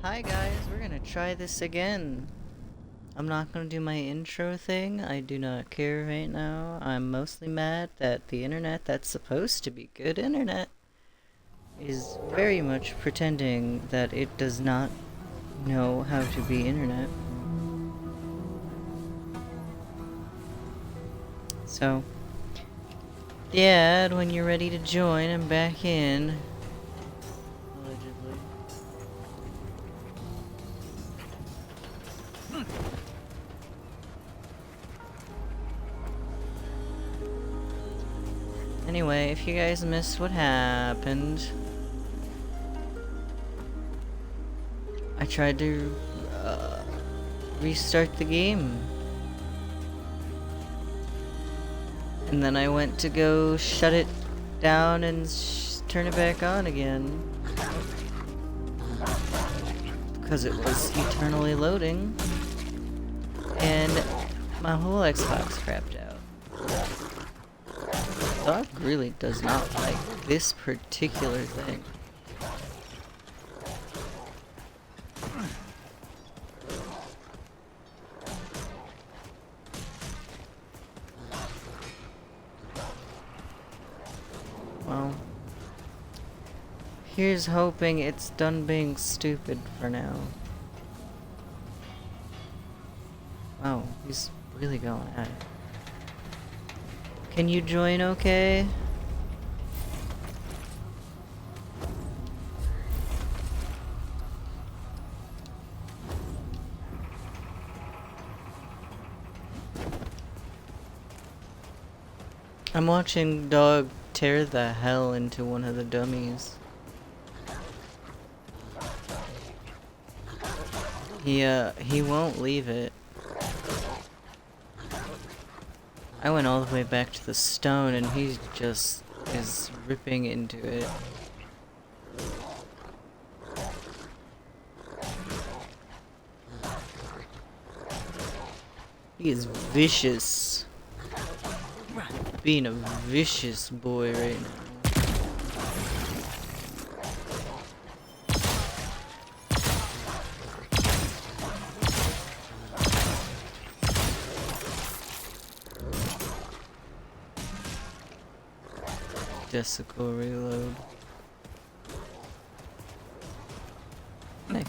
Hi guys, we're gonna try this again. I'm not gonna do my intro thing. I do not care right now. I'm mostly mad that the internet that's supposed to be good internet is very much pretending that it does not know how to be internet. So, yeah, when you're ready to join, I'm back in. Allegedly. Anyway, if you guys missed what happened, I tried to restart the game. And then I went to go shut it down and turn it back on again. Because it was eternally loading. And my whole Xbox crapped out. Dog really does not like this particular thing. Well, here's hoping it's done being stupid for now. Oh, he's really going at it. Can you join okay? I'm watching Dog tear the hell into one of the dummies. He won't leave it. I went all the way back to the stone and he just is ripping into it. He is vicious. Being a vicious boy right now. Jessica reload. Nice.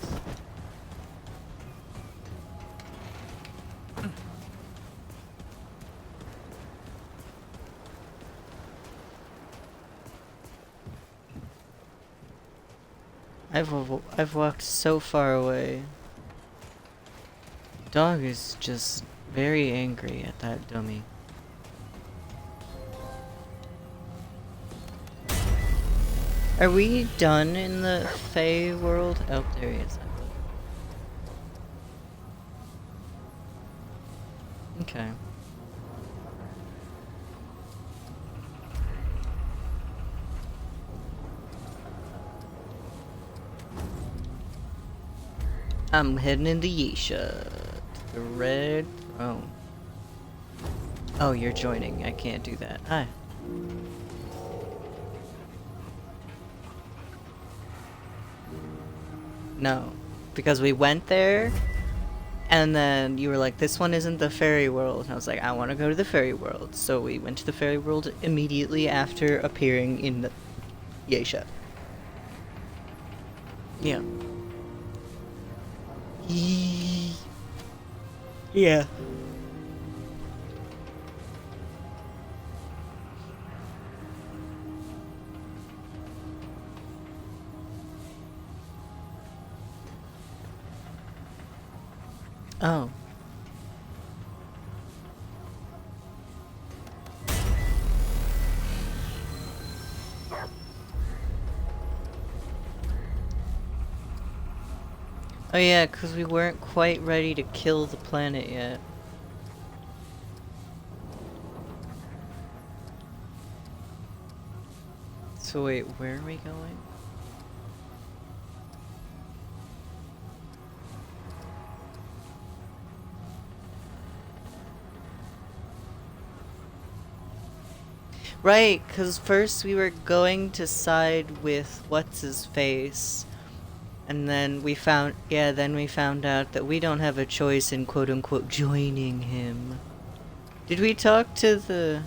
I've walked so far away. Dog is just very angry at that dummy. Are we done in the Fae world? Oh, there he is. Okay. I'm heading into Yesha. The red throne. Oh, you're joining. I can't do that. Hi. No. Because we went there, and then you were like, this one isn't the fairy world. And I was like, I want to go to the fairy world. So we went to the fairy world immediately after appearing in the Yesha. Yeah. Yeah. Oh. Oh yeah, because we weren't quite ready to kill the planet yet. So wait, where are we going? Right, because first we were going to side with what's-his-face, And then we found, then we found out that we don't have a choice in quote-unquote joining him. Did we talk to the...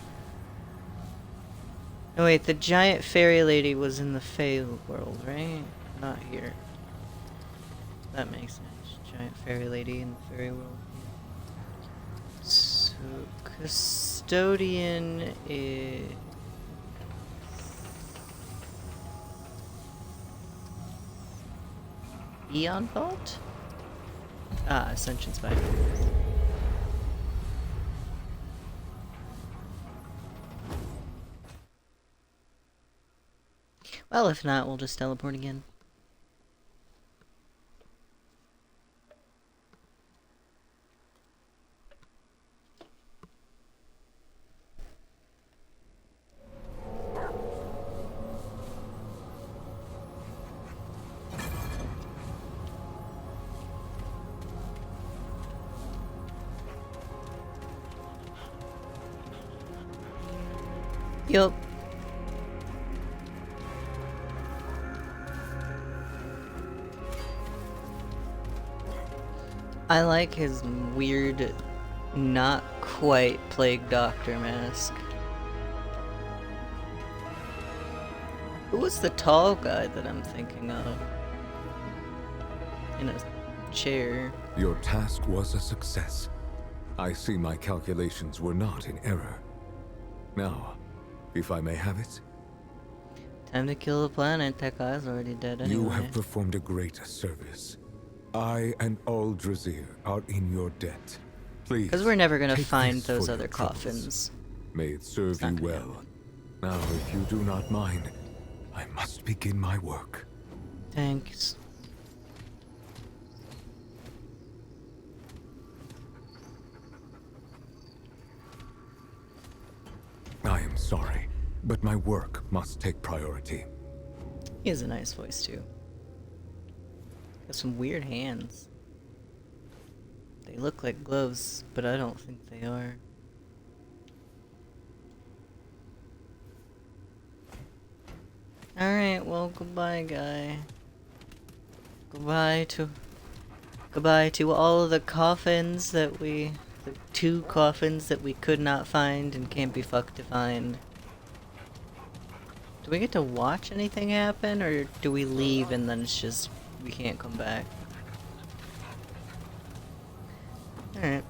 No, wait, the giant fairy lady was in the Fey world, right? Not here. That makes sense. Giant fairy lady in the fairy world. So, custodian is... Eon Vault? Ah, Ascension Spider. Well, if not, we'll just teleport again. Yup. I like his weird, not quite Plague Doctor mask. Who was the tall guy that I'm thinking of? In a chair. Your task was a success. I see my calculations were not in error. Now, if I may have it? Time to kill the planet. That guy's already dead anyway. You have performed a great service. I and all Drazir are in your debt. Please. Because we're never gonna take find this those for other your troubles. coffins. May it serve you well. Now, if you do not mind, I must begin my work. Thanks. I am sorry, but my work must take priority. He has a nice voice too. Got some weird hands. They look like gloves, but I don't think they are. Alright, well, goodbye, guy. Goodbye to all of the coffins that the 2 coffins that we could not find and can't be fucked to find. Do we get to watch anything happen, or do we leave and then it's just, we can't come back? Alright.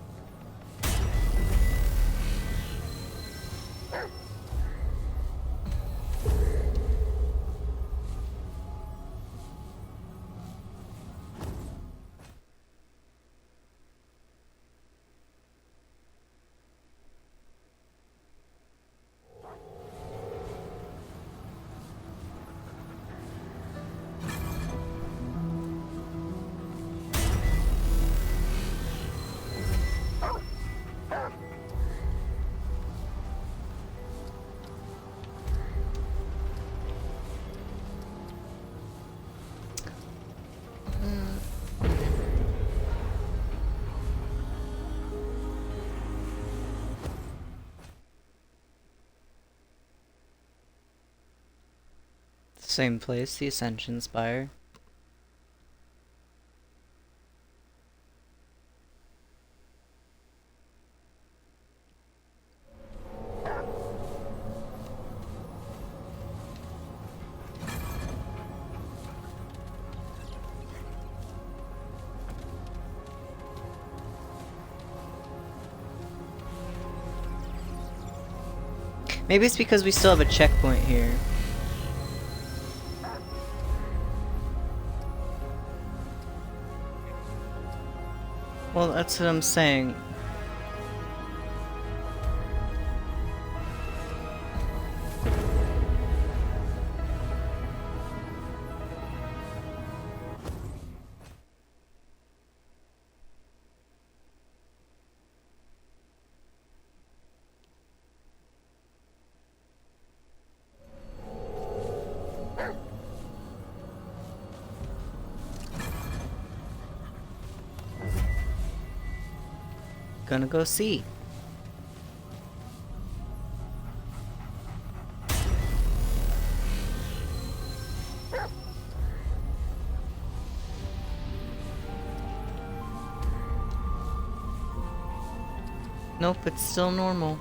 Same place, the Ascension Spire. Maybe it's because we still have a checkpoint here. Well, that's what I'm saying. Gonna go see. Nope, it's still normal.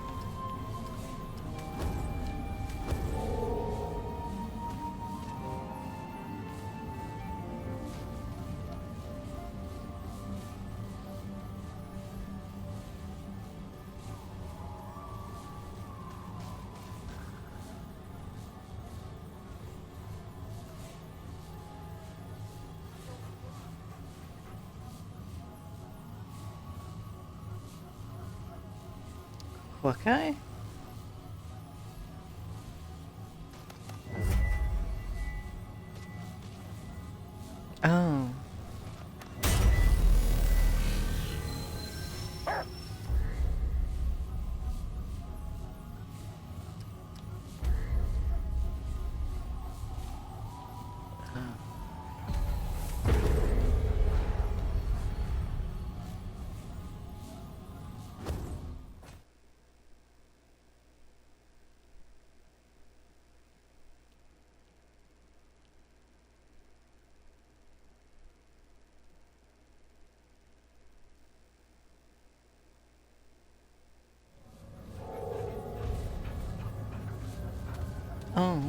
What guy? Oh. Oh.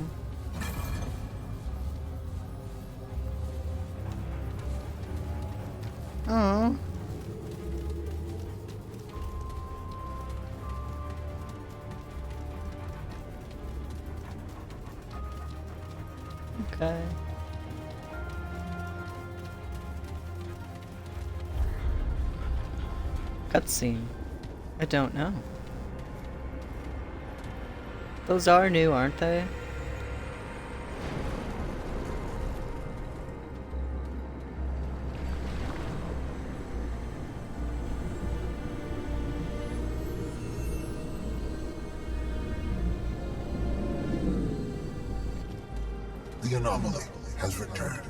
Oh. Okay. Cutscene. I don't know. Those are new, aren't they? The anomaly has returned.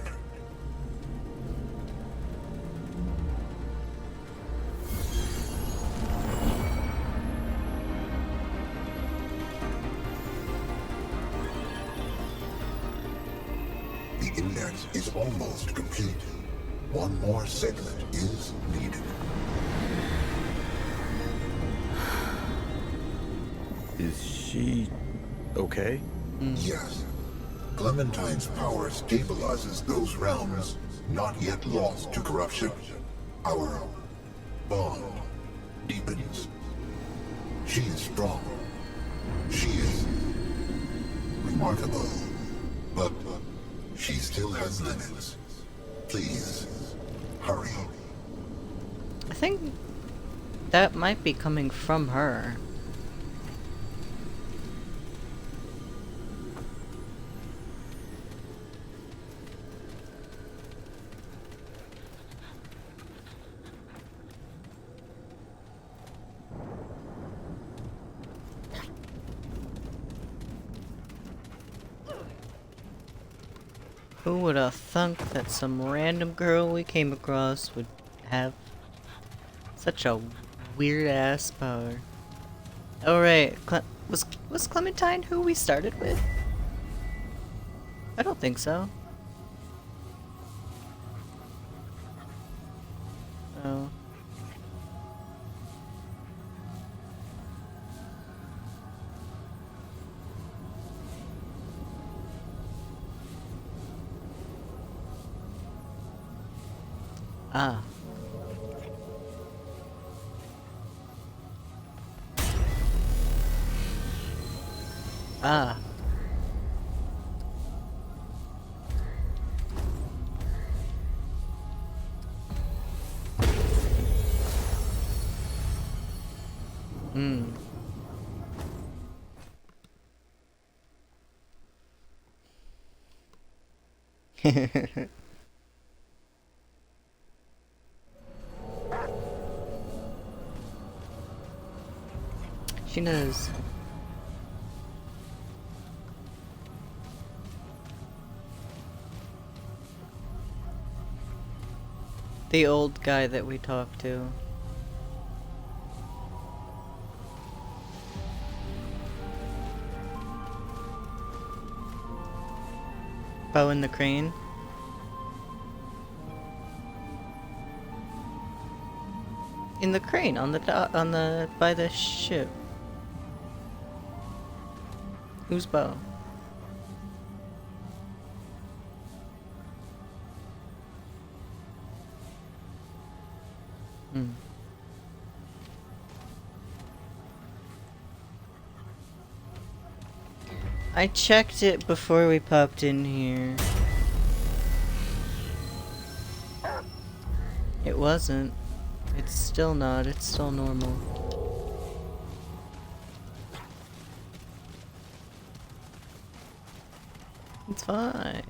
The index is almost complete. One more segment is needed. Is she okay? Yes. Clementine's power stabilizes those realms, not yet lost to corruption. Our bond deepens. She is strong. She is remarkable. But she still has limits. Please, hurry. I think that might be coming from her. Who would have thunk that some random girl we came across would have such a weird ass power? Oh right, was Clementine who we started with? I don't think so. Oh. Ah. Ah. Hmm. She knows. The old guy that we talked to. Bow and the Crane. In the crane, on the by the ship. Whose bow? Hmm. I checked it before we popped in here. It wasn't. It's still not. It's still normal. It's fine.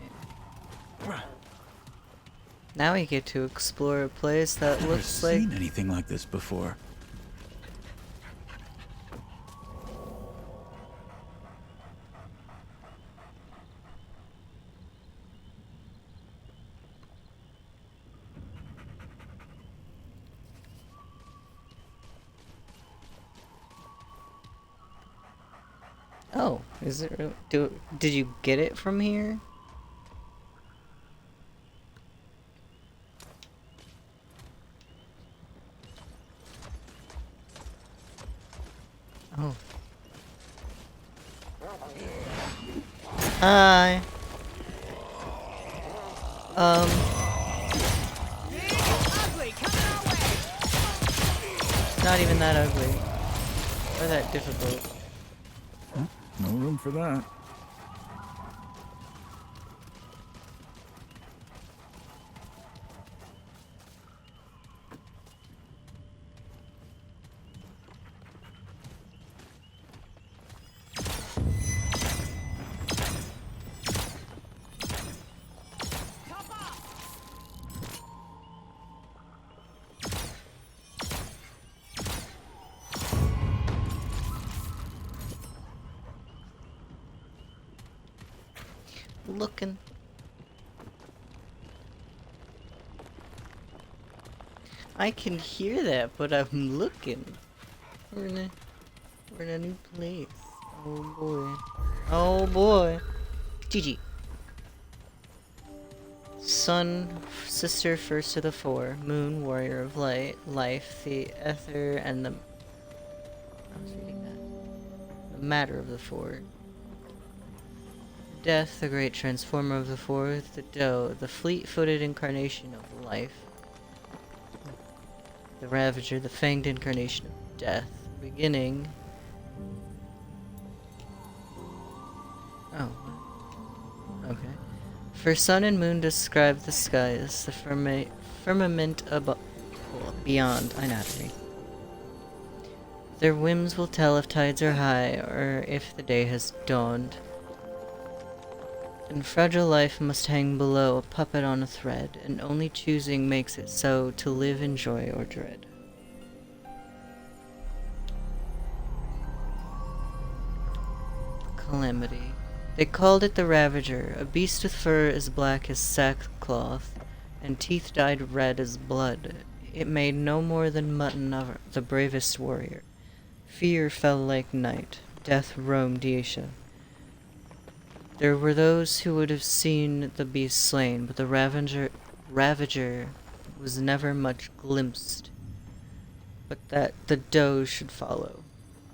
Now we get to explore a place that Never looks like... seen anything like this before. Oh, is it really? Did you get it from here? Oh. Hi. Not even that ugly. Or that difficult. Huh? No room for that. Looking. I can hear that, but I'm looking. We're in a new place. Oh boy. Oh boy. GG. Sun, sister first of the four. Moon, warrior of light. Life, the ether, and the... I was reading that. The matter of the four. Death, the great transformer of the four. The doe, the fleet-footed incarnation of the life. The ravager, the fanged incarnation of death. Beginning... Oh. Okay. For sun and moon describe the skies, the firmament above, beyond. I know how to read. Their whims will tell if tides are high, or if the day has dawned. And fragile life must hang below, a puppet on a thread, and only choosing makes it so to live in joy or dread. Calamity. They called it the Ravager, a beast with fur as black as sackcloth, and teeth dyed red as blood. It made no more than mutton of the bravest warrior. Fear fell like night. Death roamed Asia. There were those who would have seen the beast slain, but the Ravager was never much glimpsed, but that the doe should follow.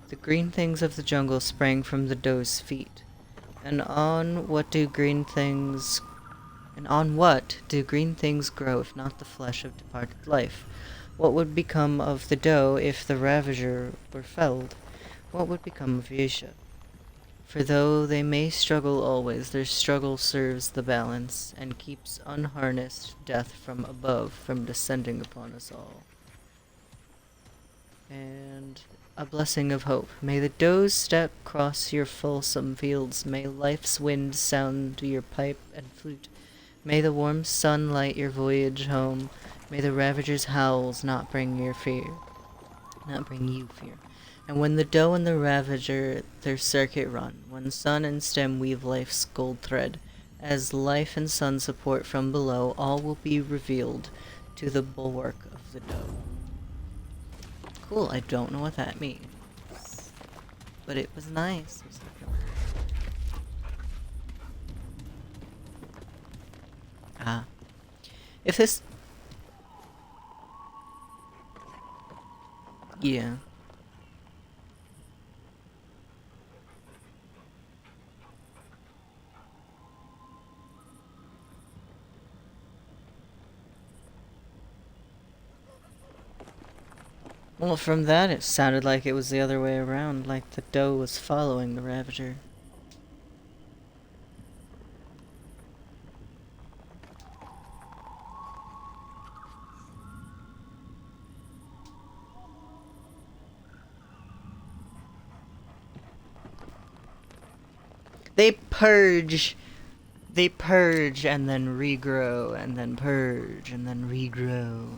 The green things of the jungle sprang from the doe's feet. And on what do green things grow if not the flesh of departed life? What would become of the doe if the Ravager were felled? What would become of Yasha? For though they may struggle always, their struggle serves the balance, and keeps unharnessed death from above from descending upon us all. And a blessing of hope. May the doe's step cross your fulsome fields. May life's wind sound your pipe and flute. May the warm sun light your voyage home. May the Ravager's howls not bring you fear. And when the doe and the Ravager their circuit run, when sun and stem weave life's gold thread, as life and sun support from below, all will be revealed to the bulwark of the doe. Cool, I don't know what that means, but it was nice. If this... Yeah. Well, from that, it sounded like it was the other way around, like the doe was following the Ravager. They purge. They purge and then regrow, and then purge and then regrow.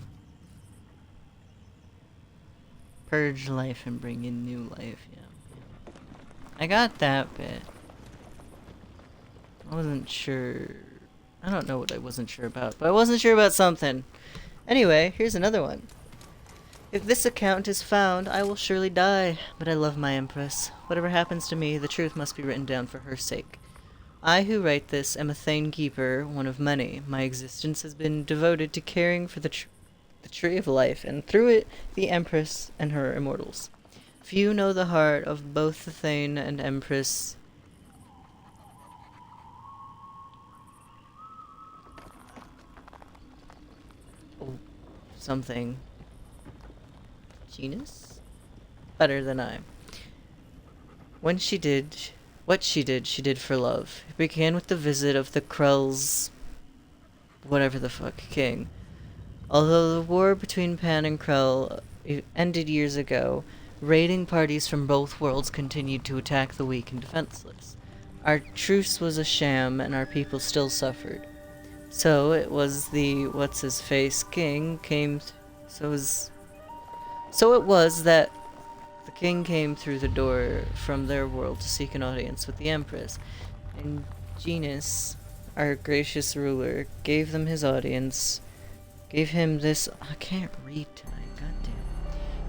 Purge life and bring in new life, yeah. I got that bit. I wasn't sure. I don't know what I wasn't sure about, but I wasn't sure about something. Anyway, here's another one. If this account is found, I will surely die, but I love my Empress. Whatever happens to me, the truth must be written down for her sake. I who write this am a Thane Keeper, one of many. My existence has been devoted to caring for the Tree of Life, and through it, the Empress and her immortals. Few know the heart of both the Thane and Empress. Oh, something. Genus? Better than I. When she did, what she did for love. It began with the visit of the Krell's whatever the fuck king. Although the war between Pan and Krell ended years ago, raiding parties from both worlds continued to attack the weak and defenseless. Our truce was a sham, and our people still suffered. So it was the what's-his-face king came. So it was that the king came through the door from their world to seek an audience with the Empress, and Genus, our gracious ruler, gave them his audience. Gave him this. I can't read tonight, goddamn.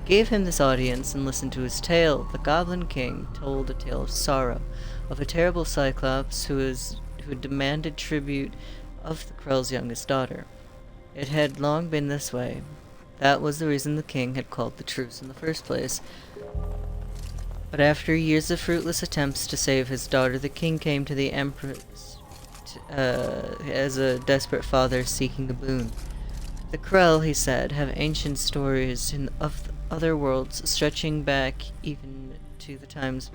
Gave him this audience and listened to his tale. The Goblin King told a tale of sorrow, of a terrible Cyclops who demanded tribute of the Krell's youngest daughter. It had long been this way. That was the reason the king had called the truce in the first place. But after years of fruitless attempts to save his daughter, the king came to the Empress as a desperate father seeking a boon. The Krell, he said, have ancient stories of other worlds stretching back even to the times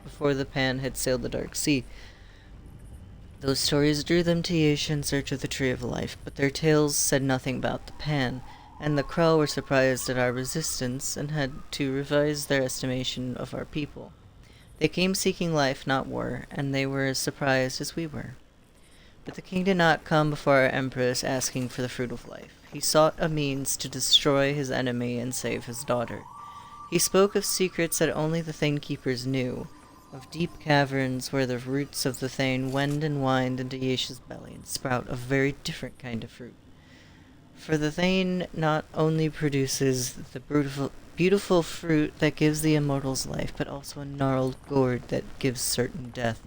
before the Pan had sailed the Dark Sea. Those stories drew them to Yesh in search of the Tree of Life, but their tales said nothing about the Pan, and the Krell were surprised at our resistance and had to revise their estimation of our people. They came seeking life, not war, and they were as surprised as we were. But the king did not come before our Empress asking for the fruit of life. He sought a means to destroy his enemy and save his daughter. He spoke of secrets that only the Thane Keepers knew, of deep caverns where the roots of the Thane wend and wind into Yesh's belly and sprout a very different kind of fruit. For the Thane not only produces the beautiful fruit that gives the immortals life, but also a gnarled gourd that gives certain death.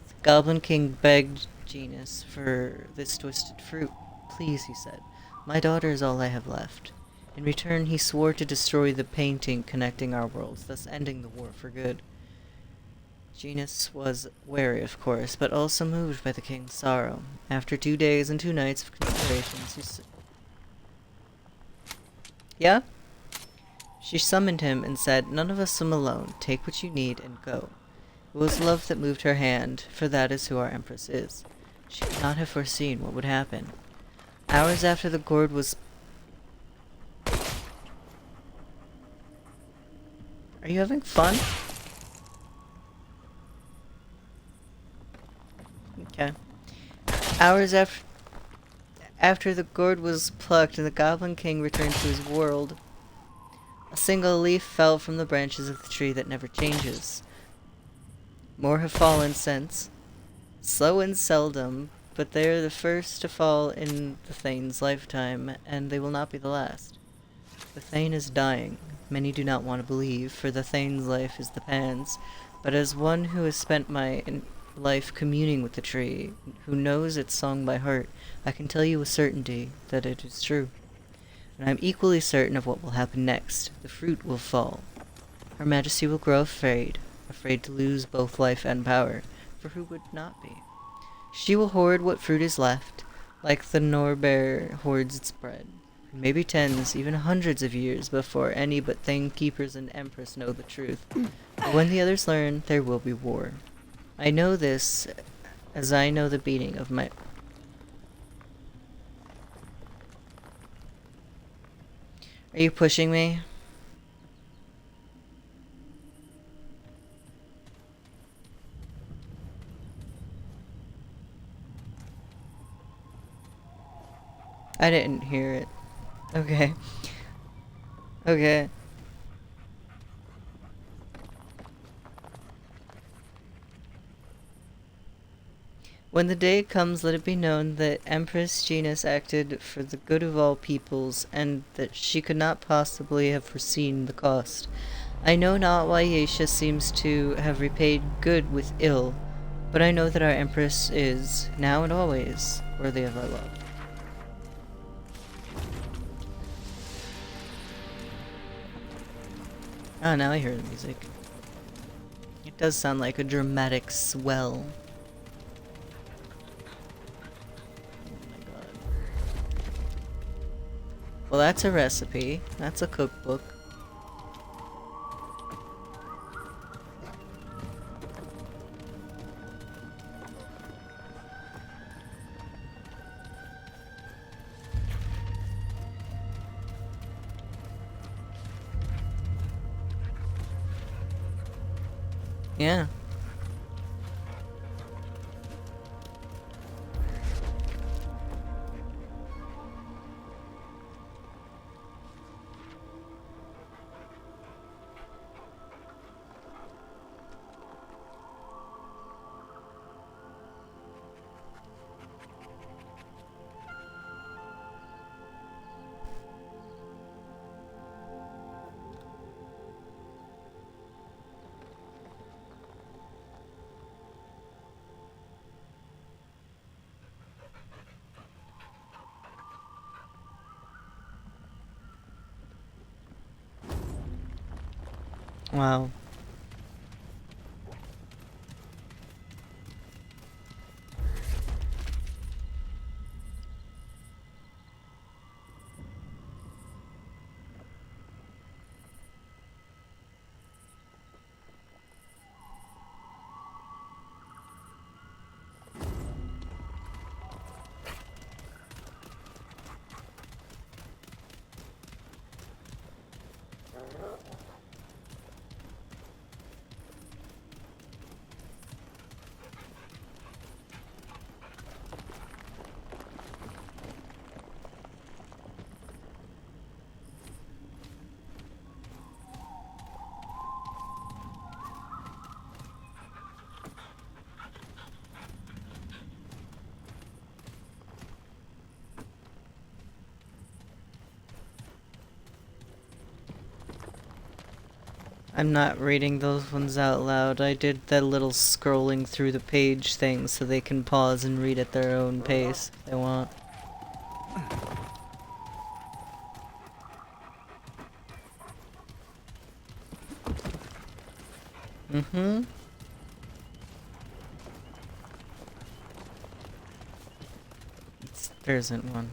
The Goblin King begged Genus for this twisted fruit. Please, he said, my daughter is all I have left. In return, he swore to destroy the painting connecting our worlds, thus ending the war for good. Genus was wary, of course, but also moved by the king's sorrow. After 2 days and 2 nights of considerations, Yeah? She summoned him and said, none of us am alone. Take what you need and go. It was love that moved her hand, for that is who our Empress is. She could not have foreseen what would happen. Hours after the gourd was... Are you having fun? Okay. Hours after the gourd was plucked and the Goblin King returned to his world, a single leaf fell from the branches of the tree that never changes. More have fallen since, slow and seldom, but they are the first to fall in the Thane's lifetime, and they will not be the last. The Thane is dying. Many do not want to believe, for the Thane's life is the Pan's, but as one who has spent my life communing with the tree, who knows its song by heart, I can tell you with certainty that it is true. and I am equally certain of what will happen next. The fruit will fall. Her Majesty will grow afraid to lose both life and power, for who would not be? She will hoard what fruit is left, like the Norbear hoards its bread. Maybe tens, even hundreds of years before any but Thing Keepers and Empress know the truth. But when the others learn, there will be war. I know this as I know the beating of my... Are you pushing me? I didn't hear it. Okay. Okay. When the day comes, let it be known that Empress Genus acted for the good of all peoples, and that she could not possibly have foreseen the cost. I know not why Yeisha seems to have repaid good with ill, but I know that our Empress is, now and always, worthy of our love. Ah, now I hear the music. It does sound like a dramatic swell. Oh my god. Well, that's a recipe. That's a cookbook. Yeah. Wow. I'm not reading those ones out loud. I did that little scrolling through the page thing so they can pause and read at their own pace if they want. Mm-hmm. There isn't one.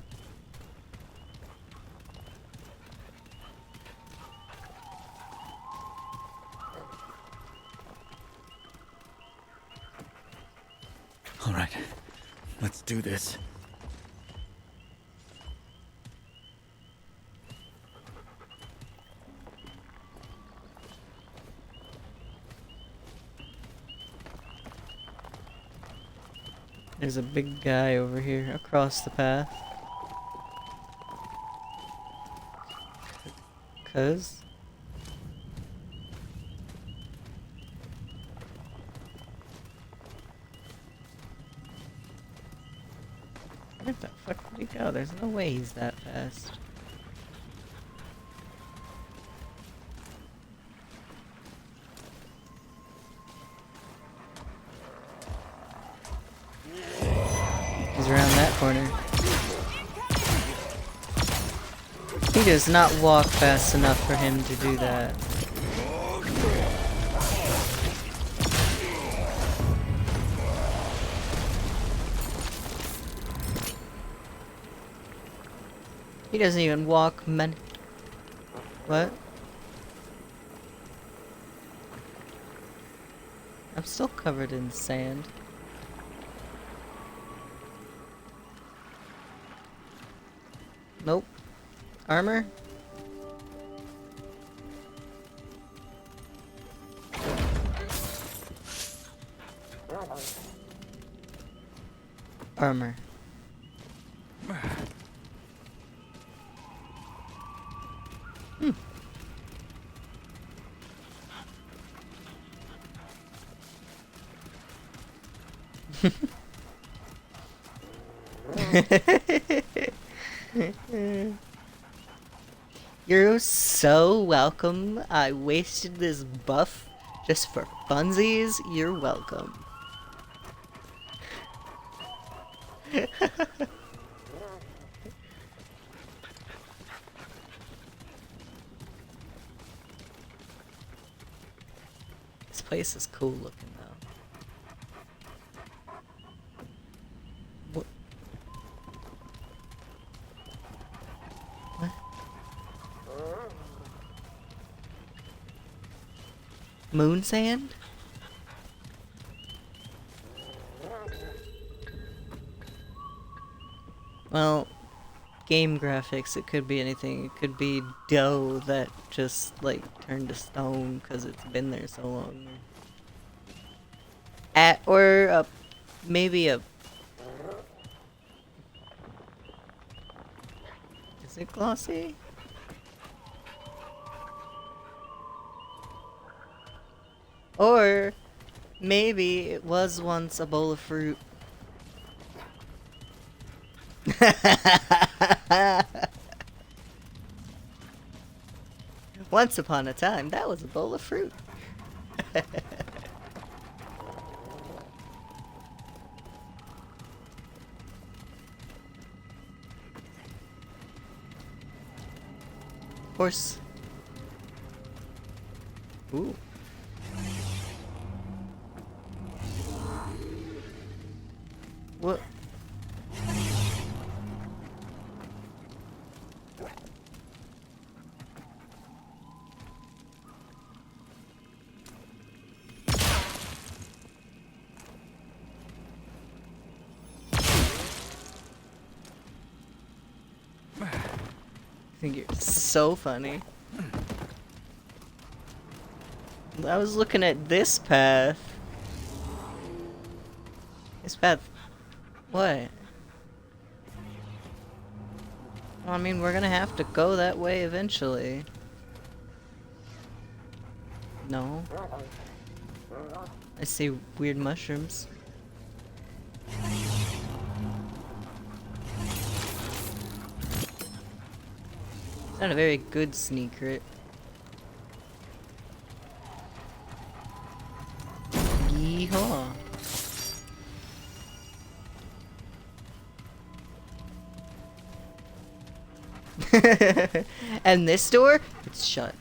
All right, let's do this. There's a big guy over here across the path. Cuz? Where the fuck did he go? There's no way he's that fast. He's around that corner. He does not walk fast enough for him to do that. He doesn't even walk many. What? I'm still covered in sand. Nope. Armor? Armor. You're so welcome. I wasted this buff just for funsies. You're welcome. This place is cool looking though. What? What? Moon sand? Well, game graphics, it could be anything. It could be dough that just, like, turned to stone because it's been there so long. Or maybe a... Is it glossy? Or maybe it was once a bowl of fruit. Once upon a time, that was a bowl of fruit. Horse. Ooh. What? I think you're so funny. I was looking at this path. This path. What? Well, I mean, we're gonna have to go that way eventually. No. I see weird mushrooms. It's not a very good secret. Yeehaw. And this door? It's shut.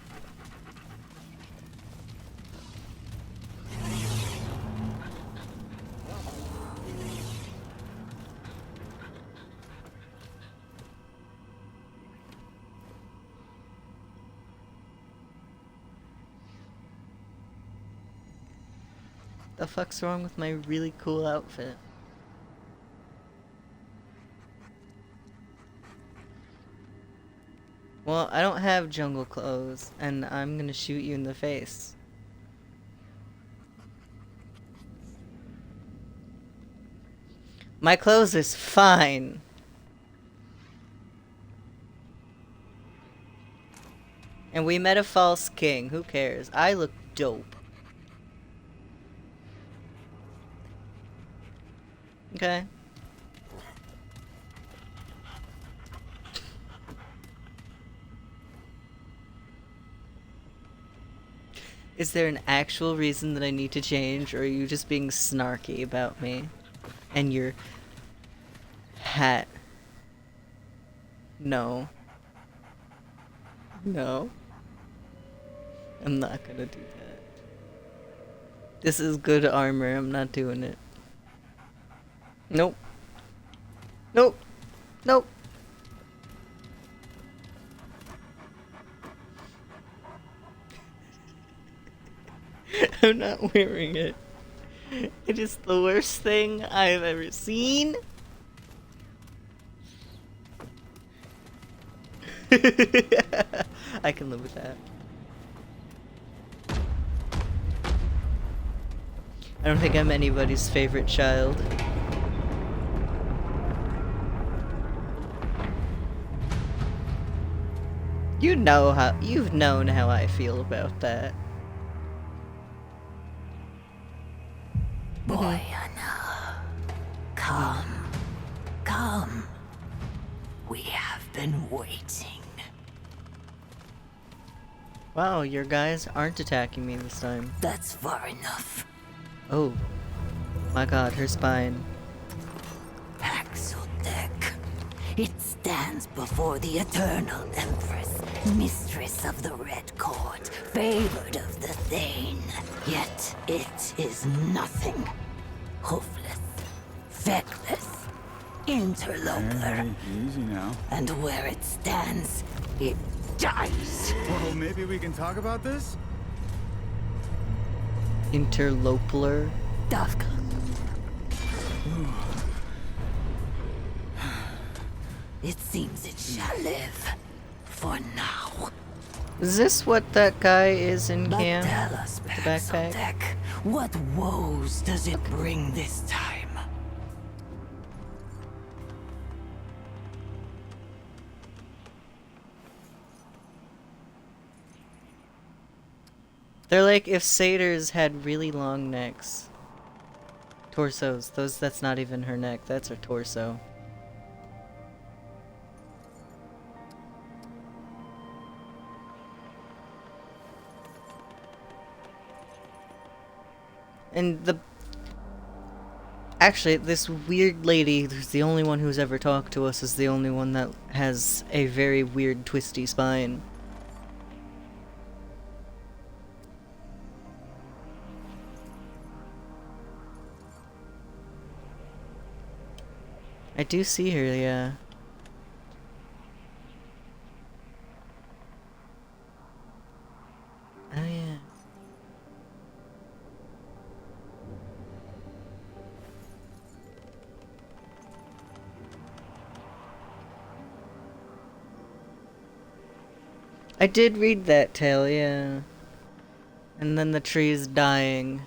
The fuck's wrong with my really cool outfit? Well, I don't have jungle clothes, and I'm gonna shoot you in the face. My clothes is fine. And we met a false king. Who cares? I look dope. Okay. Is there an actual reason that I need to change, or are you just being snarky about me? And your hat. No. No. I'm not gonna do that. This is good armor. I'm not doing it. Nope. Nope. Nope. I'm not wearing it. It is the worst thing I've ever seen. I can live with that. I don't think I'm anybody's favorite child. You've known how I feel about that. Boyana, come, come. We have been waiting. Wow, your guys aren't attacking me this time. That's far enough. Oh. My god, her spine. Axeldeck. It stands before the Eternal Empress, mistress of the Red Court, favored of the Thane. Yet it is nothing. Hoofless, feckless, interloper. Easy now. And where it stands, it dies. Well, maybe we can talk about this? Interloper. Dafka. It seems it shall live. For now. Is this what that guy is in But camp? tell us, The backpack? Axeldeck, what woes does it bring this time? They're like if satyrs had really long necks. Torsos. That's not even her neck, that's her torso. And actually, this weird lady, who's the only one who's ever talked to us, is the only one that has a very weird twisty spine. I do see her, yeah. Oh yeah. I did read that tale, yeah. And then the tree's dying.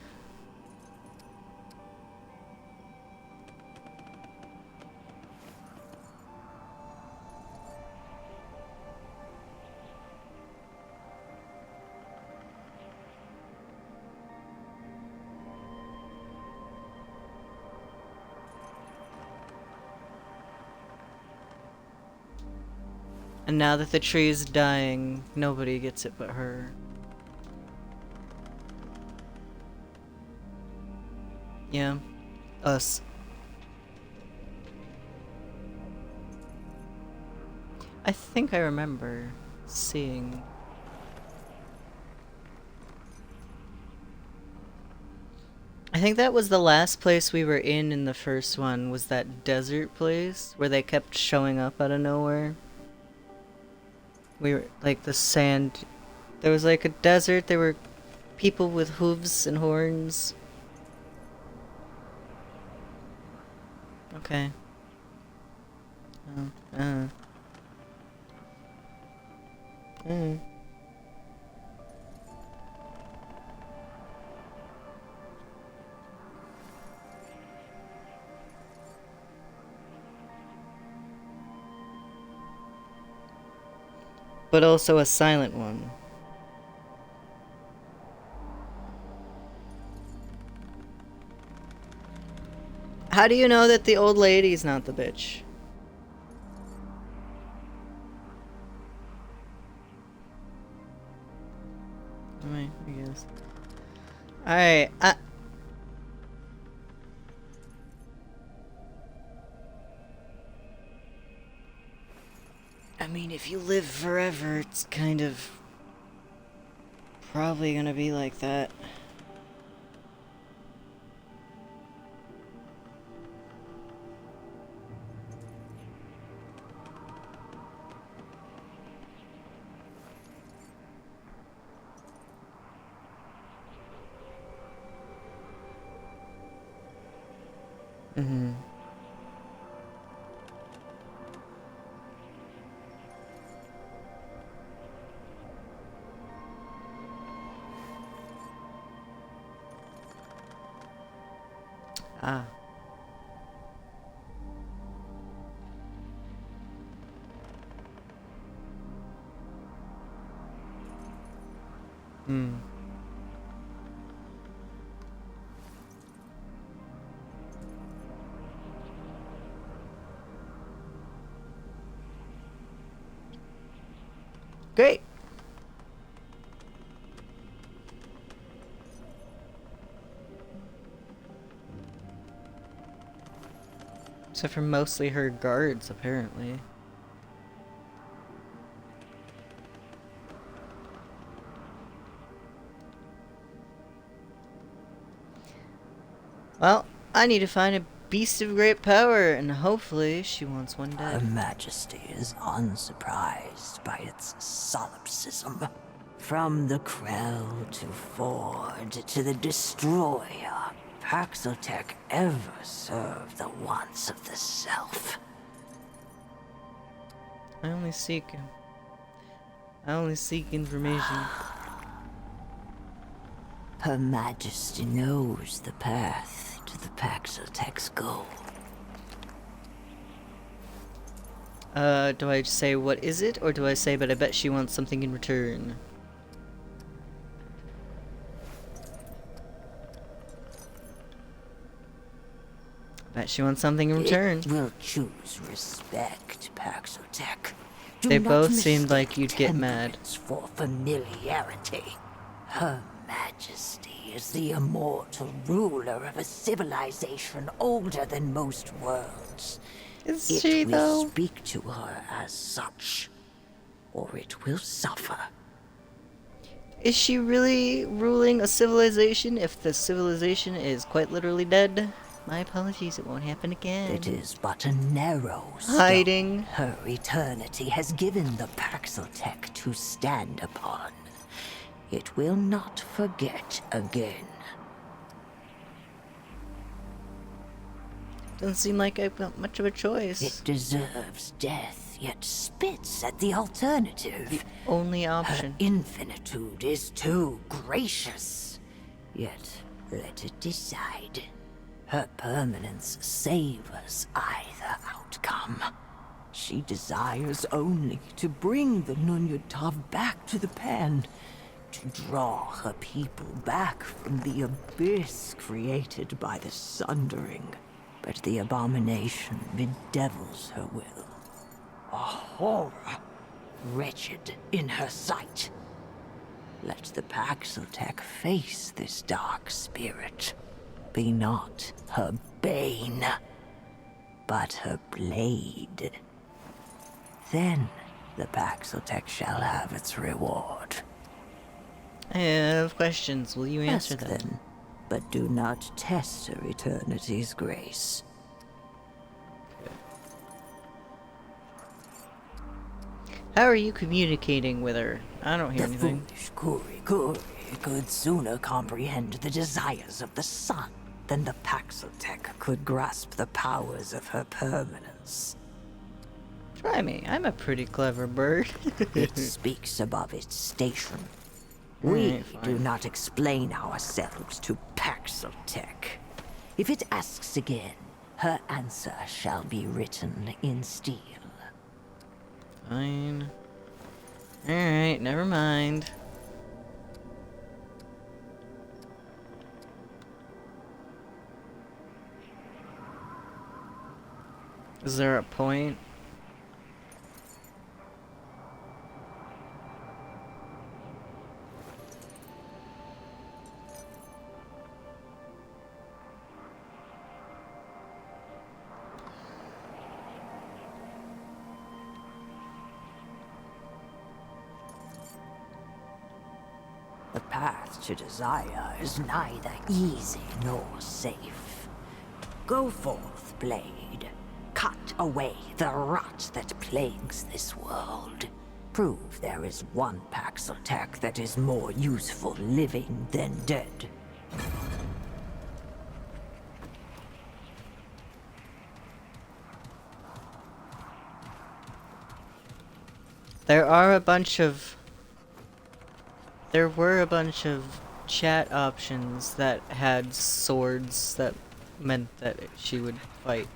And now that the tree is dying, nobody gets it but her. Yeah. Us. I think I remember seeing... I think that was the last place we were in the first one, was that desert place where they kept showing up out of nowhere. We were, like, the sand... There was, like, a desert, there were people with hooves and horns. Okay. Oh, But also a silent one. How do you know that the old lady's not the bitch? Alright, I guess. Alright, I mean, if if you live forever, it's kind of probably gonna be like that. Mm-hmm. Ah. Hmm. Great. Except for mostly her guards, apparently. Well, I need to find a beast of great power, and hopefully she wants one Her dead. Majesty is unsurprised by its solipsism. From the Krell to Ford to the Destroyer, Paxotech ever served the wants of the self. I only seek information. Her Majesty knows the path to the Paxotech's goal. Do I just say what is it, or do I say but I bet she wants something in return? Bet she wants something in return. It will choose respect, Paxotech. Do They not both seemed mistake like you'd get mad. temperance for familiarity. Her Majesty is the immortal ruler of a civilization older than most worlds. Is It she, will though? speak to her as such, or it will suffer. Is she really ruling a civilization if the civilization is quite literally dead? My apologies, it won't happen again. It is but a narrow stone Hiding. her eternity has given the Paxotech to stand upon. It will not forget again. Doesn't seem like I've got much of a choice. It deserves death, yet spits at the alternative. Only Her option. infinitude is too gracious. Yet let it decide. Her permanence savors either outcome. She desires only to bring the Nunyatav back to the pen, to draw her people back from the abyss created by the Sundering. But the abomination bedevils her will. A horror, wretched in her sight. Let the Paxotech face this dark spirit. Be not her bane, but her blade. Then the Paxotech shall have its reward. I have questions. Will you answer Ask them? them, but do not test her eternity's grace. How are you communicating with her? I don't hear The anything. foolish Kuri could sooner comprehend the desires of the sun than the Paxotech could grasp the powers of her permanence. Try me. I'm a pretty clever bird. It speaks above its station. We Alright, fine. do not explain ourselves to Paxotech. If it asks again, her answer shall be written in steel. Fine. Alright, never mind. Is there a point? The path to desire is neither easy nor safe. Go forth, blade. Cut away the rot that plagues this world. Prove there is one Paxel tech that is more useful living than dead. There were a bunch of chat options that had swords that meant that she would fight.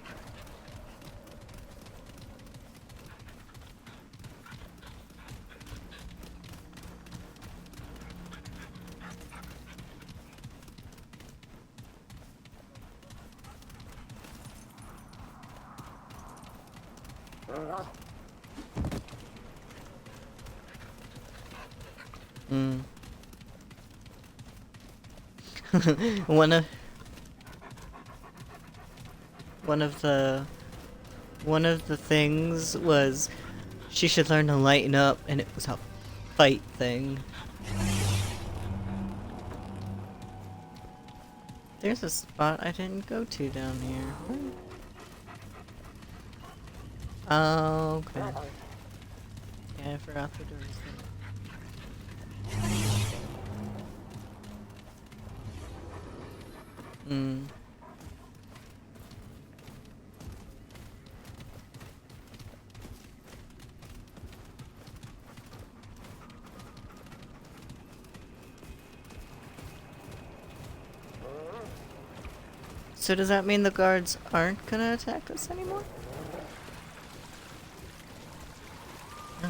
one of the things was she should learn to lighten up, and it was a fight thing. There's a spot I didn't go to down here. Oh, okay. Yeah, I forgot the doors there. So does that mean the guards aren't gonna attack us anymore? No.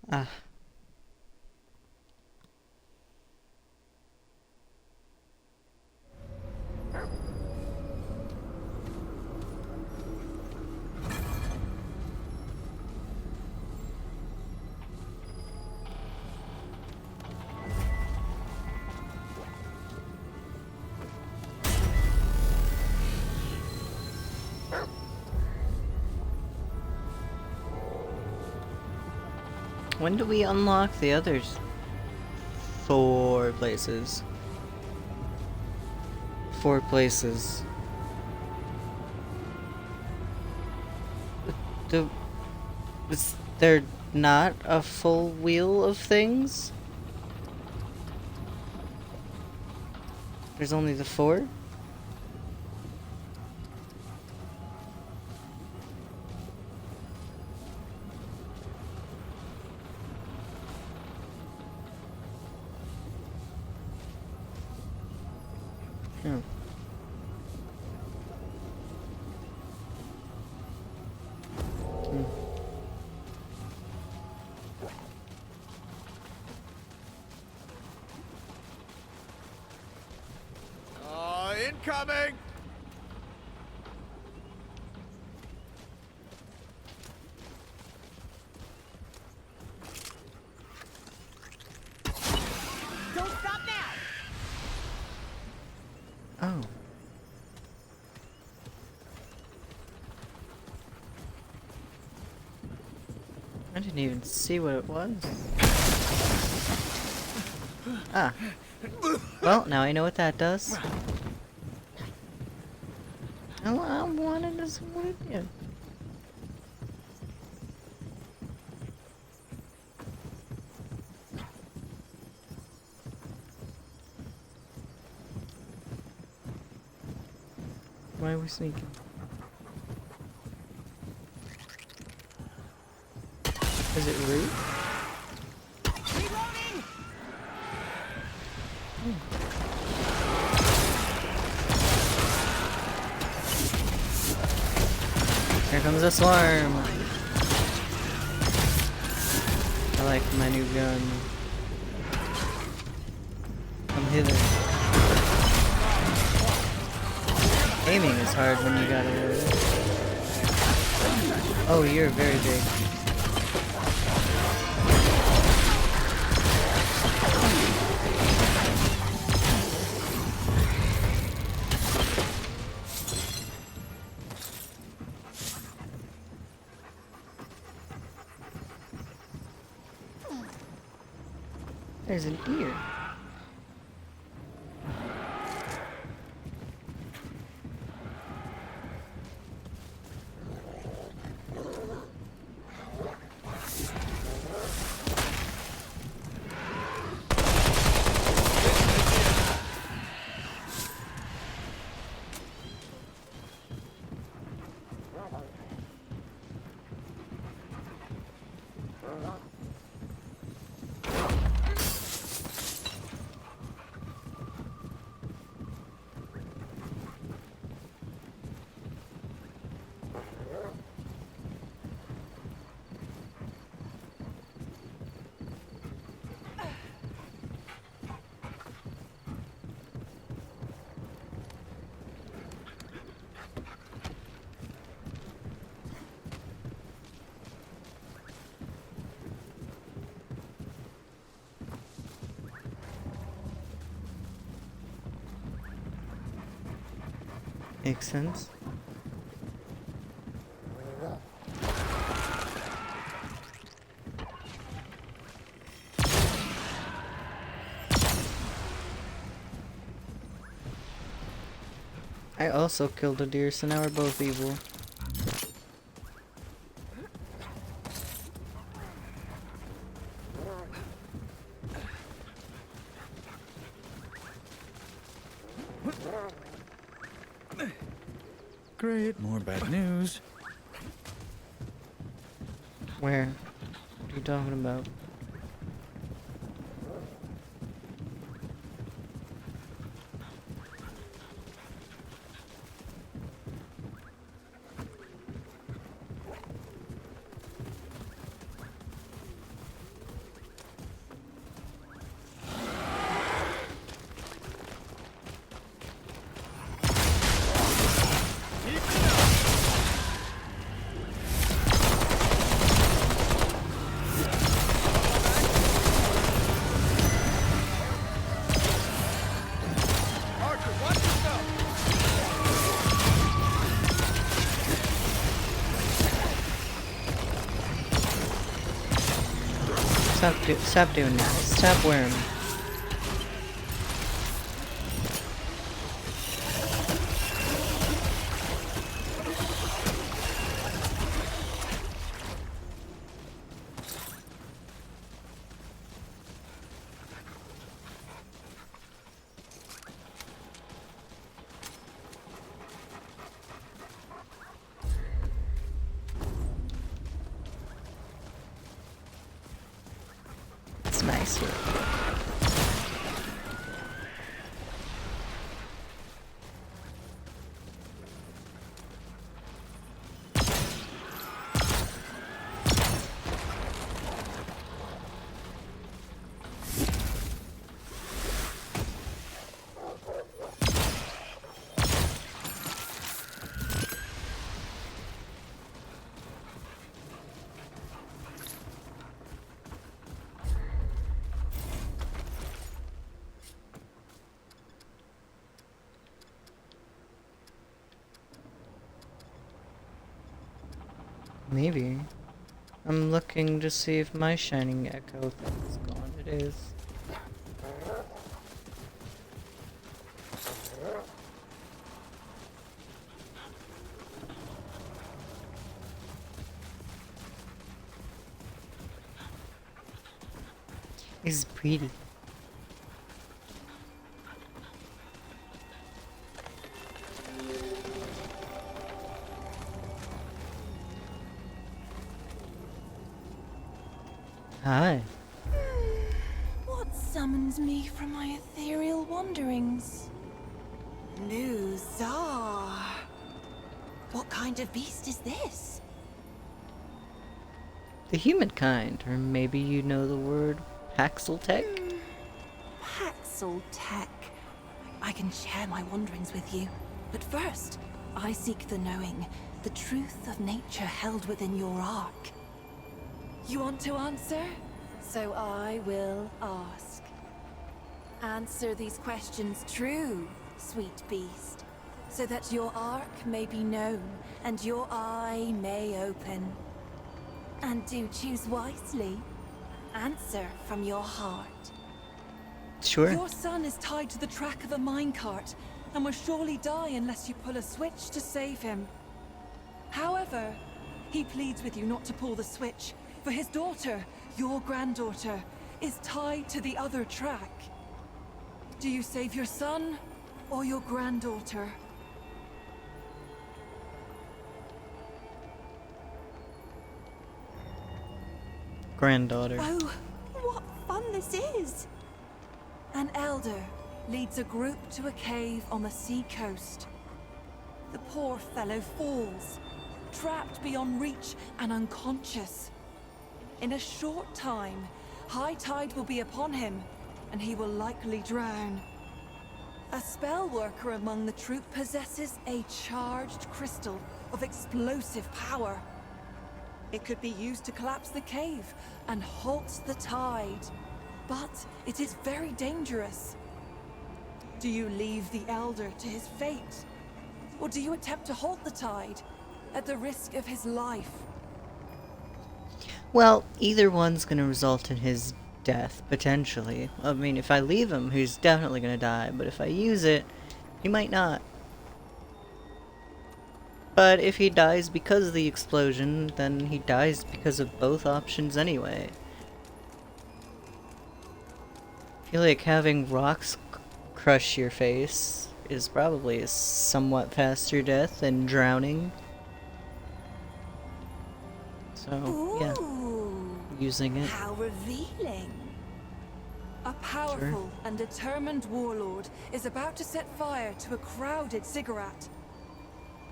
Ah. When do we unlock the others? 4 places. 4 places. Is there not a full wheel of things? There's only the 4? Incoming! Don't stop now! Oh. I didn't even see what it was. Ah. Well, now I know what that does. I wanted to swim with you. Why are we sneaking? Is it rude? Reloading! Here comes a swarm! I like my new gun. hither. Aiming is hard when you gotta... Oh, you're very big. There's an ear. Makes sense. I also killed a deer, so now we're both evil. Great, more bad news. Where? What are you talking about? Stop doing that. Stop wearing them. It's nice here. Maybe. I'm looking to see if my shining echo thing is gone. It is. It's pretty. Hi. What summons me from my ethereal wanderings? New Czar. What kind of beast is this? The humankind, or maybe you know the word Paxeltech? Pax vessel tech. I can share my wanderings with you. But first, I seek the knowing, the truth of nature held within your ark. You want to answer? So I will ask. Answer these questions true, sweet beast, so that your ark may be known and your eye may open. And do choose wisely. Answer from your heart. Sure. Your son is tied to the track of a minecart and will surely die unless you pull a switch to save him. However, he pleads with you not to pull the switch, for his daughter, your granddaughter, is tied to the other track. Do you save your son or your granddaughter? Granddaughter. Oh, what fun this is! An elder leads a group to a cave on the sea coast. The poor fellow falls, trapped beyond reach and unconscious. In a short time, high tide will be upon him, and he will likely drown. A spell worker among the troop possesses a charged crystal of explosive power. It could be used to collapse the cave and halt the tide, but it is very dangerous. Do you leave the Elder to his fate? Or do you attempt to halt the tide at the risk of his life? Well, either one's gonna result in his death, potentially. I mean, if I leave him, he's definitely gonna die, but if I use it, he might not. But if he dies because of the explosion, then he dies because of both options anyway. I feel like having rocks crush your face is probably a somewhat faster death than drowning. So, yeah, Ooh, using it. how revealing. A powerful and determined warlord is about to set fire to a crowded ziggurat.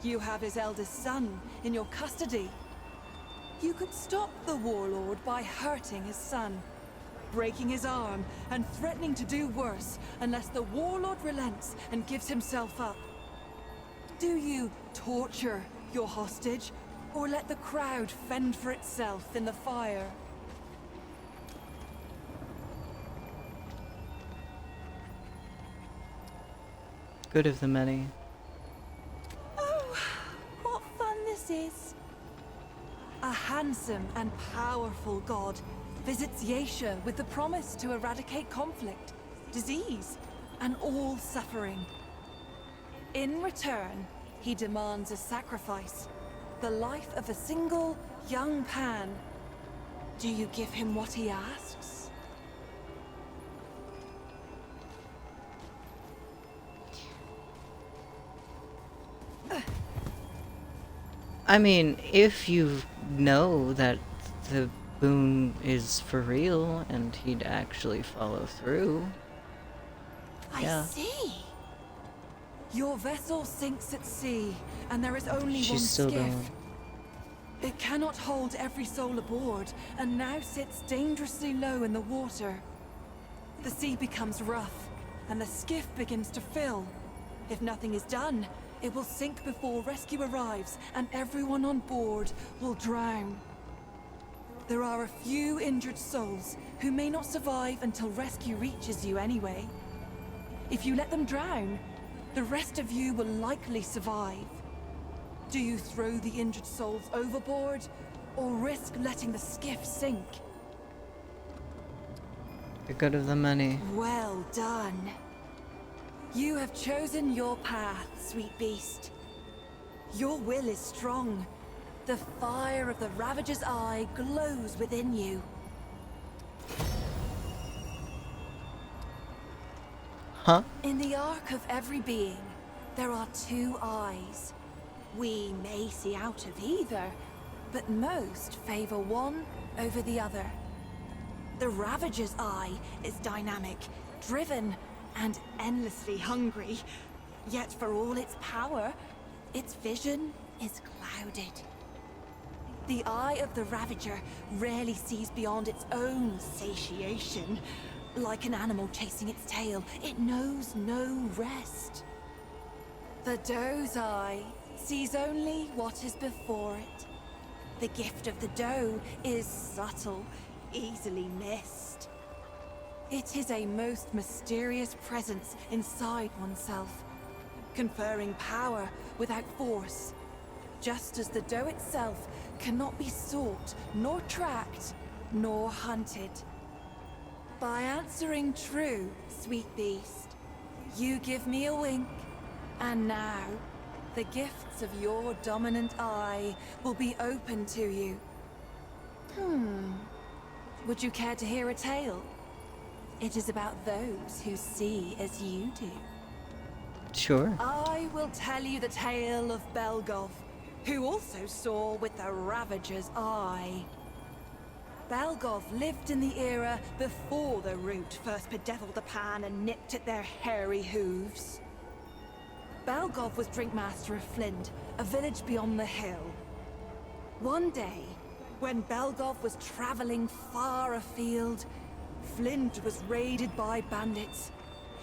You have his eldest son in your custody. You could stop the warlord by hurting his son, breaking his arm, and threatening to do worse unless the warlord relents and gives himself up. Do you torture your hostage, or let the crowd fend for itself in the fire? Good of the many. Oh, what fun this is! A handsome and powerful god visits Yasha with the promise to eradicate conflict, disease, and all suffering. In return, he demands a sacrifice, the life of a single young Pan. Do you give him what he asks? I mean, if you know that the boon is for real and he'd actually follow through. Yeah. I see. Your vessel sinks at sea, and there is only She's one still skiff. going. It cannot hold every soul aboard, and now sits dangerously low in the water. The sea becomes rough, and the skiff begins to fill. If nothing is done, it will sink before rescue arrives, and everyone on board will drown. There are a few injured souls who may not survive until rescue reaches you anyway. If you let them drown, the rest of you will likely survive. Do you throw the injured souls overboard, or risk letting the skiff sink? The good of the many. Well done. You have chosen your path, sweet beast. Your will is strong. The fire of the Ravager's eye glows within you. Huh? In the arc of every being, there are two eyes. We may see out of either, but most favor one over the other. The Ravager's eye is dynamic, driven, and endlessly hungry. Yet for all its power, its vision is clouded. The eye of the Ravager rarely sees beyond its own satiation. Like an animal chasing its tail, it knows no rest. The doe's eye sees only what is before it. The gift of the doe is subtle, easily missed. It is a most mysterious presence inside oneself, conferring power without force, just as the doe itself cannot be sought, nor tracked, nor hunted. By answering true, sweet beast, you give me a wink, and now the gifts of your dominant eye will be open to you. Would you care to hear a tale? It is about those who see as you do. Sure. I will tell you the tale of Belgov, who also saw with the Ravager's eye. Belgov lived in the era before the Root first bedeviled the pan and nipped at their hairy hooves. Belgov was Drinkmaster of Flint, a village beyond the hill. One day, when Belgov was traveling far afield, Flint was raided by bandits.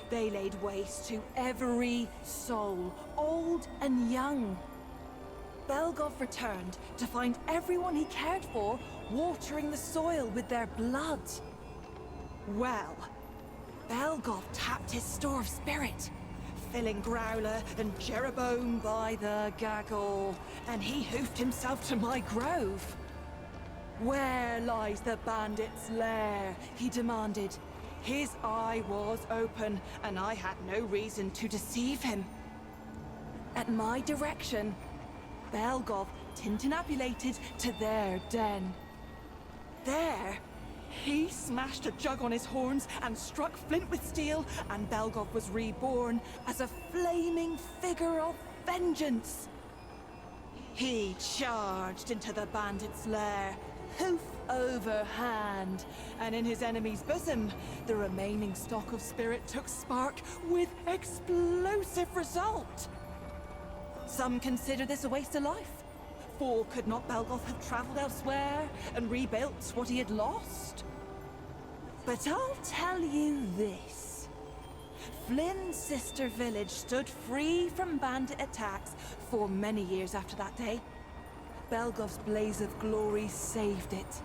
They laid waste to every soul, old and young. Belgov returned to find everyone he cared for watering the soil with their blood. Well, Belgov tapped his store of spirit, filling Growler and Jeroboam by the gaggle, and he hoofed himself to my grove. Where lies the bandit's lair? He demanded. His eye was open, and I had no reason to deceive him. At my direction, Belgov tintinabulated to their den. There, he smashed a jug on his horns and struck Flint with steel, and Belgov was reborn as a flaming figure of vengeance. He charged into the bandit's lair, hoof over hand, and in his enemy's bosom, the remaining stock of spirit took spark with explosive result. Some consider this a waste of life. For could not Belgov have traveled elsewhere and rebuilt what he had lost? But I'll tell you this. Flynn's sister village stood free from bandit attacks for many years after that day. Belgov's blaze of glory saved it.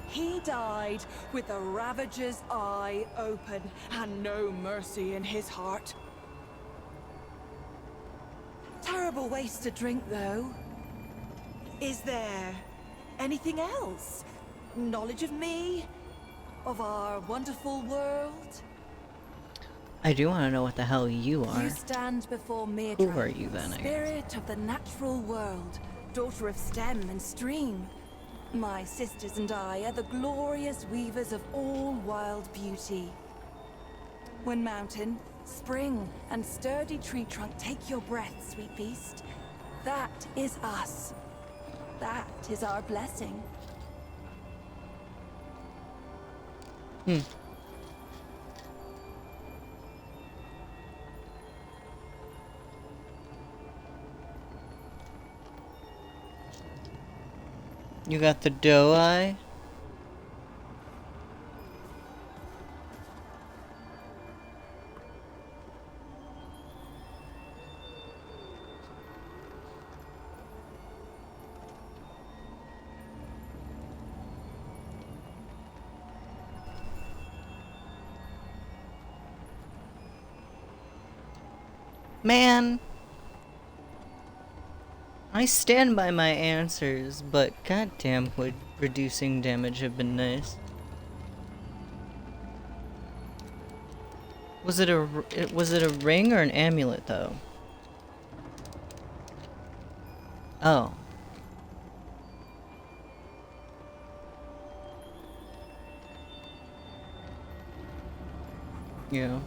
He died with the Ravager's eye open and no mercy in his heart. Terrible waste to drink, though. Is there anything else? Knowledge of me? Of our wonderful world? I do want to know what the hell you are. You stand before me, Who are you then, I guess? spirit of the natural world, daughter of stem and stream. My sisters and I are the glorious weavers of all wild beauty. When mountain, spring, and sturdy tree trunk take your breath, sweet beast, that is us. That is our blessing. You got the doe eye? Man, I stand by my answers, but goddamn would reducing damage have been nice. Was it a ring or an amulet though? Oh. Yeah.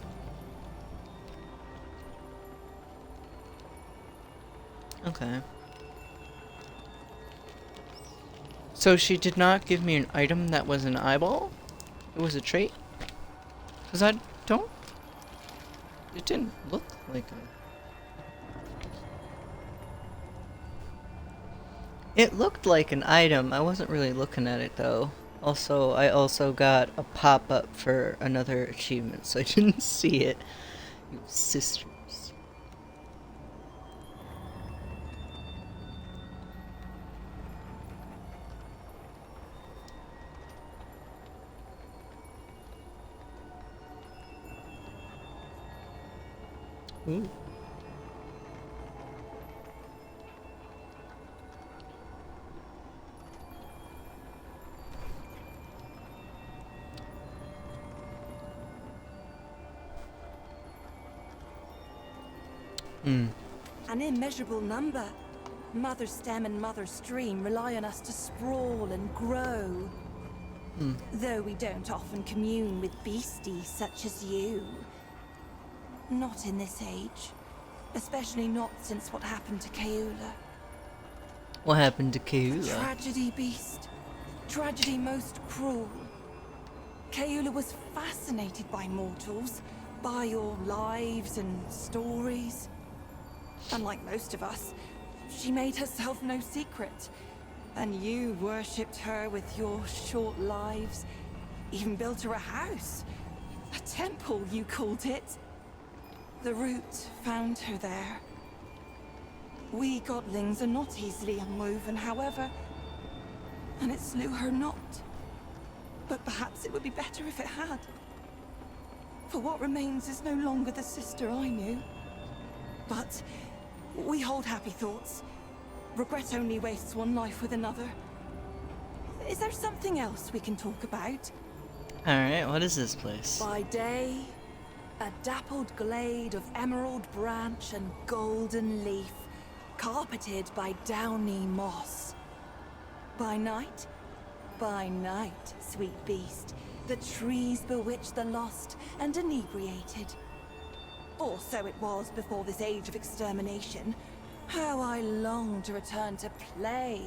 Okay. So she did not give me an item that was an eyeball? It was a trait? Because I don't... It didn't look like a... It looked like an item. I wasn't really looking at it though. Also, I also got a pop-up for another achievement, so I didn't see it. You sisters. Ooh. Hmm. An immeasurable number. Mother Stem and Mother Stream rely on us to sprawl and grow. Though we don't often commune with beasties such as you. Not in this age. Especially not since what happened to Keula. What happened to Keula? Tragedy, beast. Tragedy most cruel. Keula was fascinated by mortals, by your lives and stories. Unlike most of us, she made herself no secret. And you worshipped her with your short lives. Even built her a house. A temple, you called it. The root found her there. We godlings are not easily unwoven, however. And it slew her not. But perhaps it would be better if it had. For what remains is no longer the sister I knew. But we hold happy thoughts. Regret only wastes one life with another. Is there something else we can talk about? Alright, what is this place? By day, a dappled glade of emerald branch and golden leaf, carpeted by downy moss. By night, sweet beast, the trees bewitch the lost and inebriated. Or so it was before this age of extermination. How I long to return to play.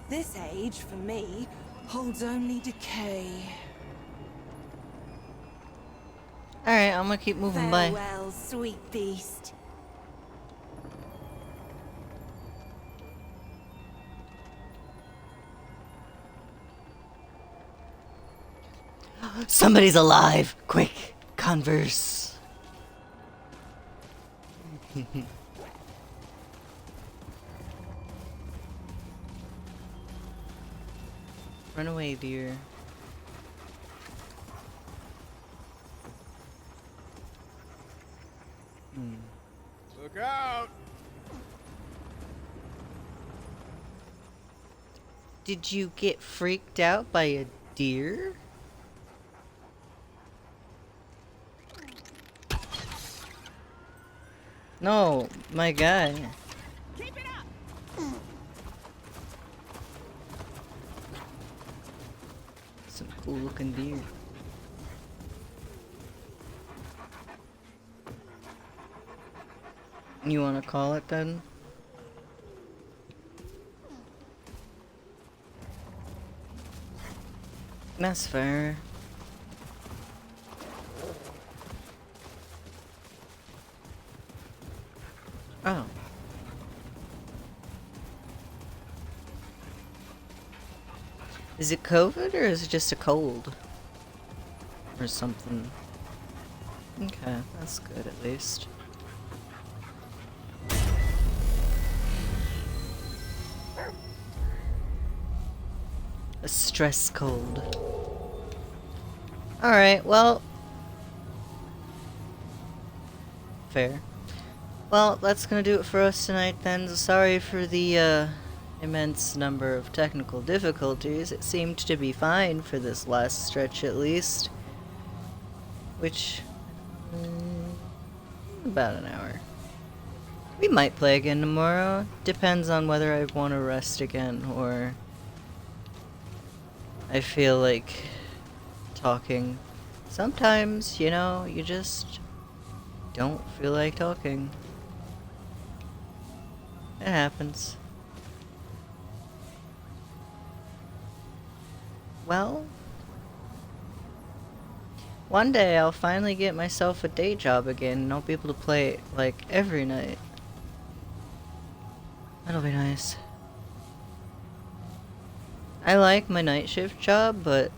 This age, for me, holds only decay. Alright, I'm gonna keep moving by. Farewell, sweet beast. Somebody's alive! Quick! Converse! Run away, dear. Look out! Did you get freaked out by a deer? No, my guy. Keep it up! Some cool looking deer. You wanna call it then? That's fair. Oh. Is it COVID or is it just a cold? Or something? Okay, that's good at least. A stress cold. Alright, well. Fair. Well, that's gonna do it for us tonight then. Sorry for the immense number of technical difficulties. It seemed to be fine for this last stretch at least. Which... about an hour. We might play again tomorrow. Depends on whether I want to rest again or... I feel like talking. Sometimes, you know, you just don't feel like talking. It happens. Well, one day I'll finally get myself a day job again and I'll be able to play like every night. That'll be nice. I like my night shift job, but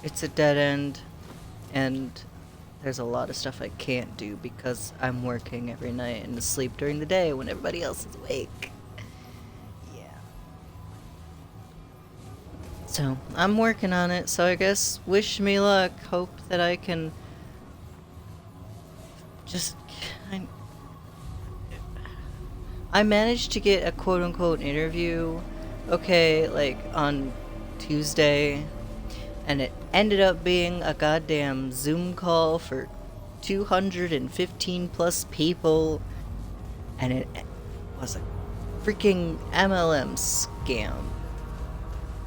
it's a dead end, and there's a lot of stuff I can't do because I'm working every night and asleep during the day when everybody else is awake. Yeah. So, I'm working on it, so I guess wish me luck. Hope that I can just... I managed to get a quote-unquote interview, okay, like, on Tuesday, and it ended up being a goddamn Zoom call for 215 plus people, and it was a freaking MLM scam.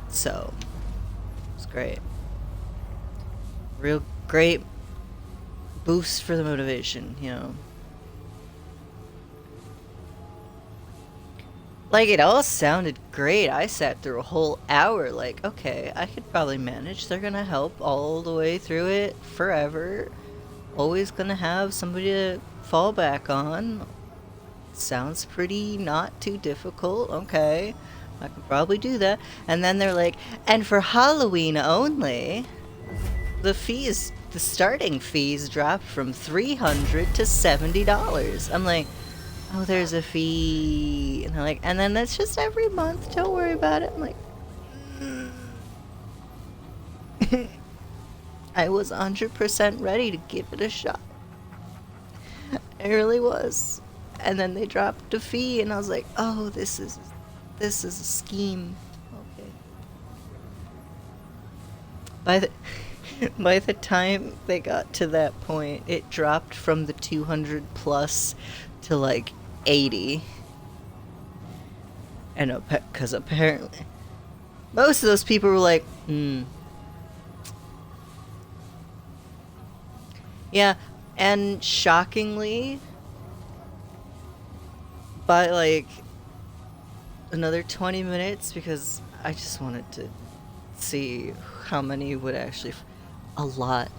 So, it's great. Real great boost for the motivation, you know. Like, it all sounded great. I sat through a whole hour like, okay, I could probably manage. They're gonna help all the way through it forever. Always gonna have somebody to fall back on. Sounds pretty not too difficult. Okay, I can probably do that. And then they're like, and for Halloween only, the starting fees dropped from $300 to $70. I'm like, oh, there's a fee. And they're like, and then that's just every month. Don't worry about it. I'm like, I was 100% ready to give it a shot. I really was. And then they dropped a fee, and I was like, oh, this is a scheme. Okay. By the time they got to that point, it dropped from the 200 plus to like 80. And because apparently most of those people were like, yeah, and shockingly, by like another 20 minutes, because I just wanted to see how many would actually, a lot.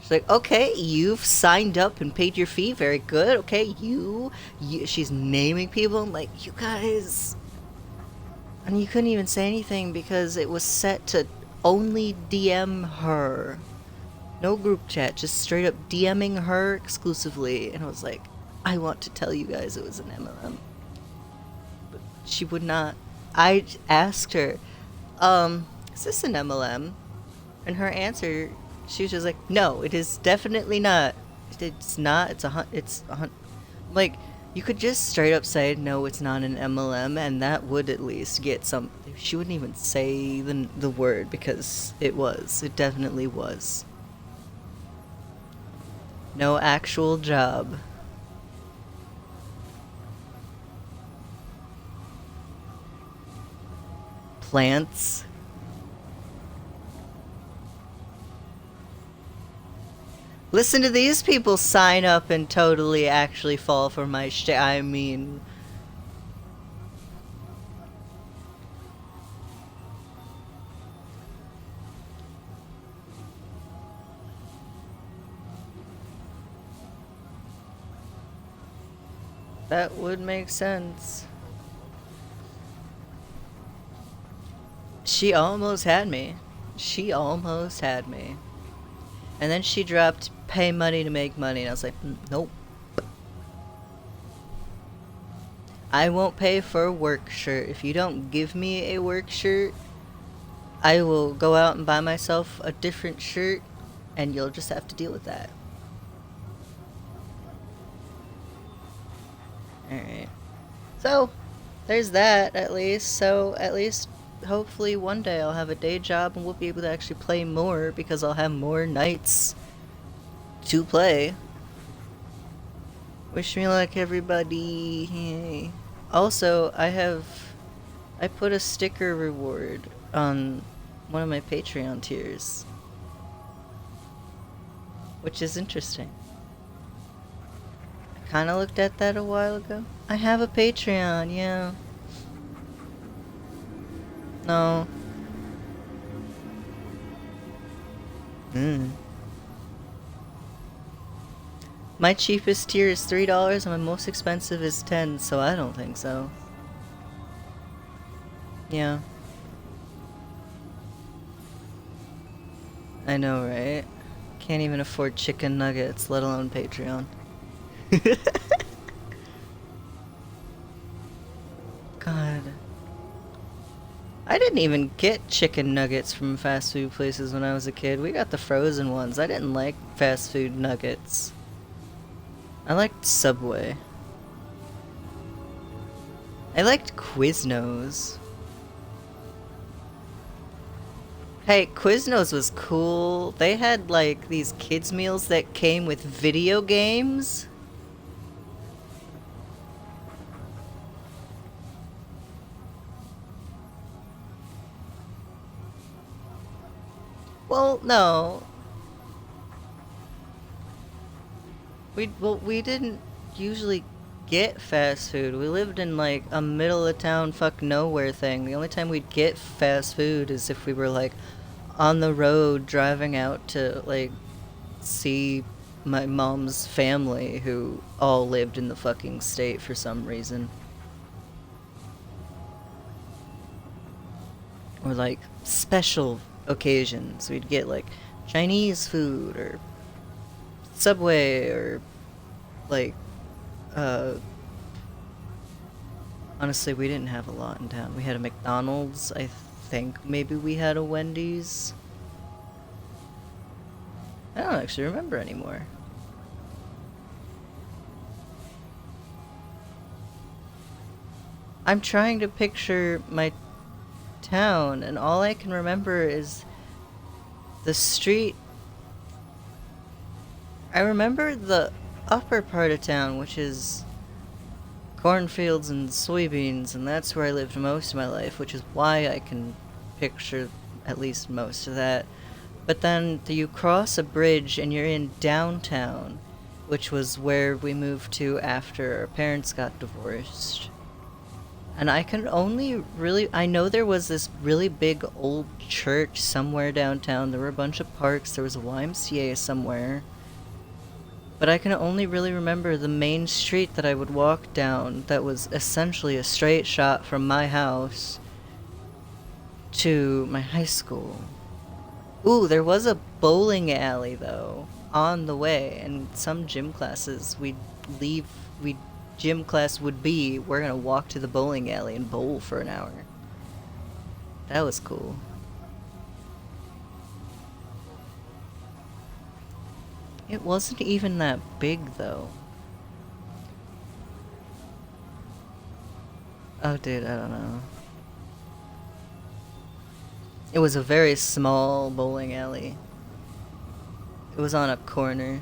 She's like, okay, you've signed up and paid your fee, very good. Okay, you she's naming people. I'm like, you guys, and you couldn't even say anything because it was set to only DM her. No group chat, just straight up DMing her exclusively. And I was like, I want to tell you guys it was an MLM. But she would not. I asked her, is this an MLM? And her answer, she was just like, no, it is definitely not. It's not, like, you could just straight up say, no, it's not an MLM, and that would at least get some. She wouldn't even say the word, because it definitely was. No actual job. Plants. Listen to these people sign up and totally actually fall for my shit. I mean... that would make sense. She almost had me. She almost had me. And then she dropped pay money to make money, and I was like, nope. I won't pay for a work shirt. If you don't give me a work shirt, I will go out and buy myself a different shirt, and you'll just have to deal with that. Alright. So, there's that, at least. So, at least, hopefully one day I'll have a day job and we'll be able to actually play more, because I'll have more nights to play. Wish me luck, everybody. Yay. Also, I put a sticker reward on one of my Patreon tiers, which is interesting. I kind of looked at that a while ago. I have a Patreon, yeah. No. My cheapest tier is $3 and my most expensive is $10, so I don't think so. Yeah. I know, right? Can't even afford chicken nuggets, let alone Patreon. God. I didn't even get chicken nuggets from fast food places when I was a kid. We got the frozen ones. I didn't like fast food nuggets. I liked Subway. I liked Quiznos. Hey, Quiznos was cool. They had like these kids meals that came with video games. Well, no. We didn't usually get fast food. We lived in like a middle of town fuck nowhere thing. The only time we'd get fast food is if we were like on the road driving out to like see my mom's family who all lived in the fucking state for some reason. Or like special occasions. We'd get like Chinese food or Subway or like uh honestly we didn't have a lot in town. We had a McDonald's, I think maybe we had a Wendy's. I don't actually remember anymore. I'm trying to picture my town and all I can remember is the street. I remember the upper part of town, which is cornfields and soybeans, and that's where I lived most of my life, which is why I can picture at least most of that. But then you cross a bridge and you're in downtown, which was where we moved to after our parents got divorced. And I can only really, I know there was this really big old church somewhere downtown. There were a bunch of parks. There was a YMCA somewhere. But I can only really remember the main street that I would walk down that was essentially a straight shot from my house to my high school. Ooh, there was a bowling alley though on the way, and some gym classes we'd leave. We gym class would be we're gonna walk to the bowling alley and bowl for an hour. That was cool. It wasn't even that big though. Oh, dude, I don't know. It was a very small bowling alley. It was on a corner.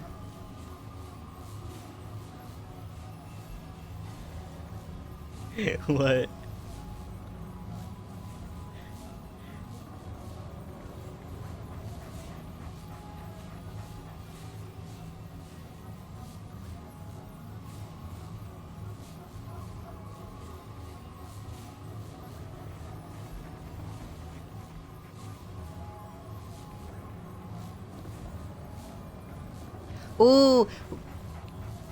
What? Ooh,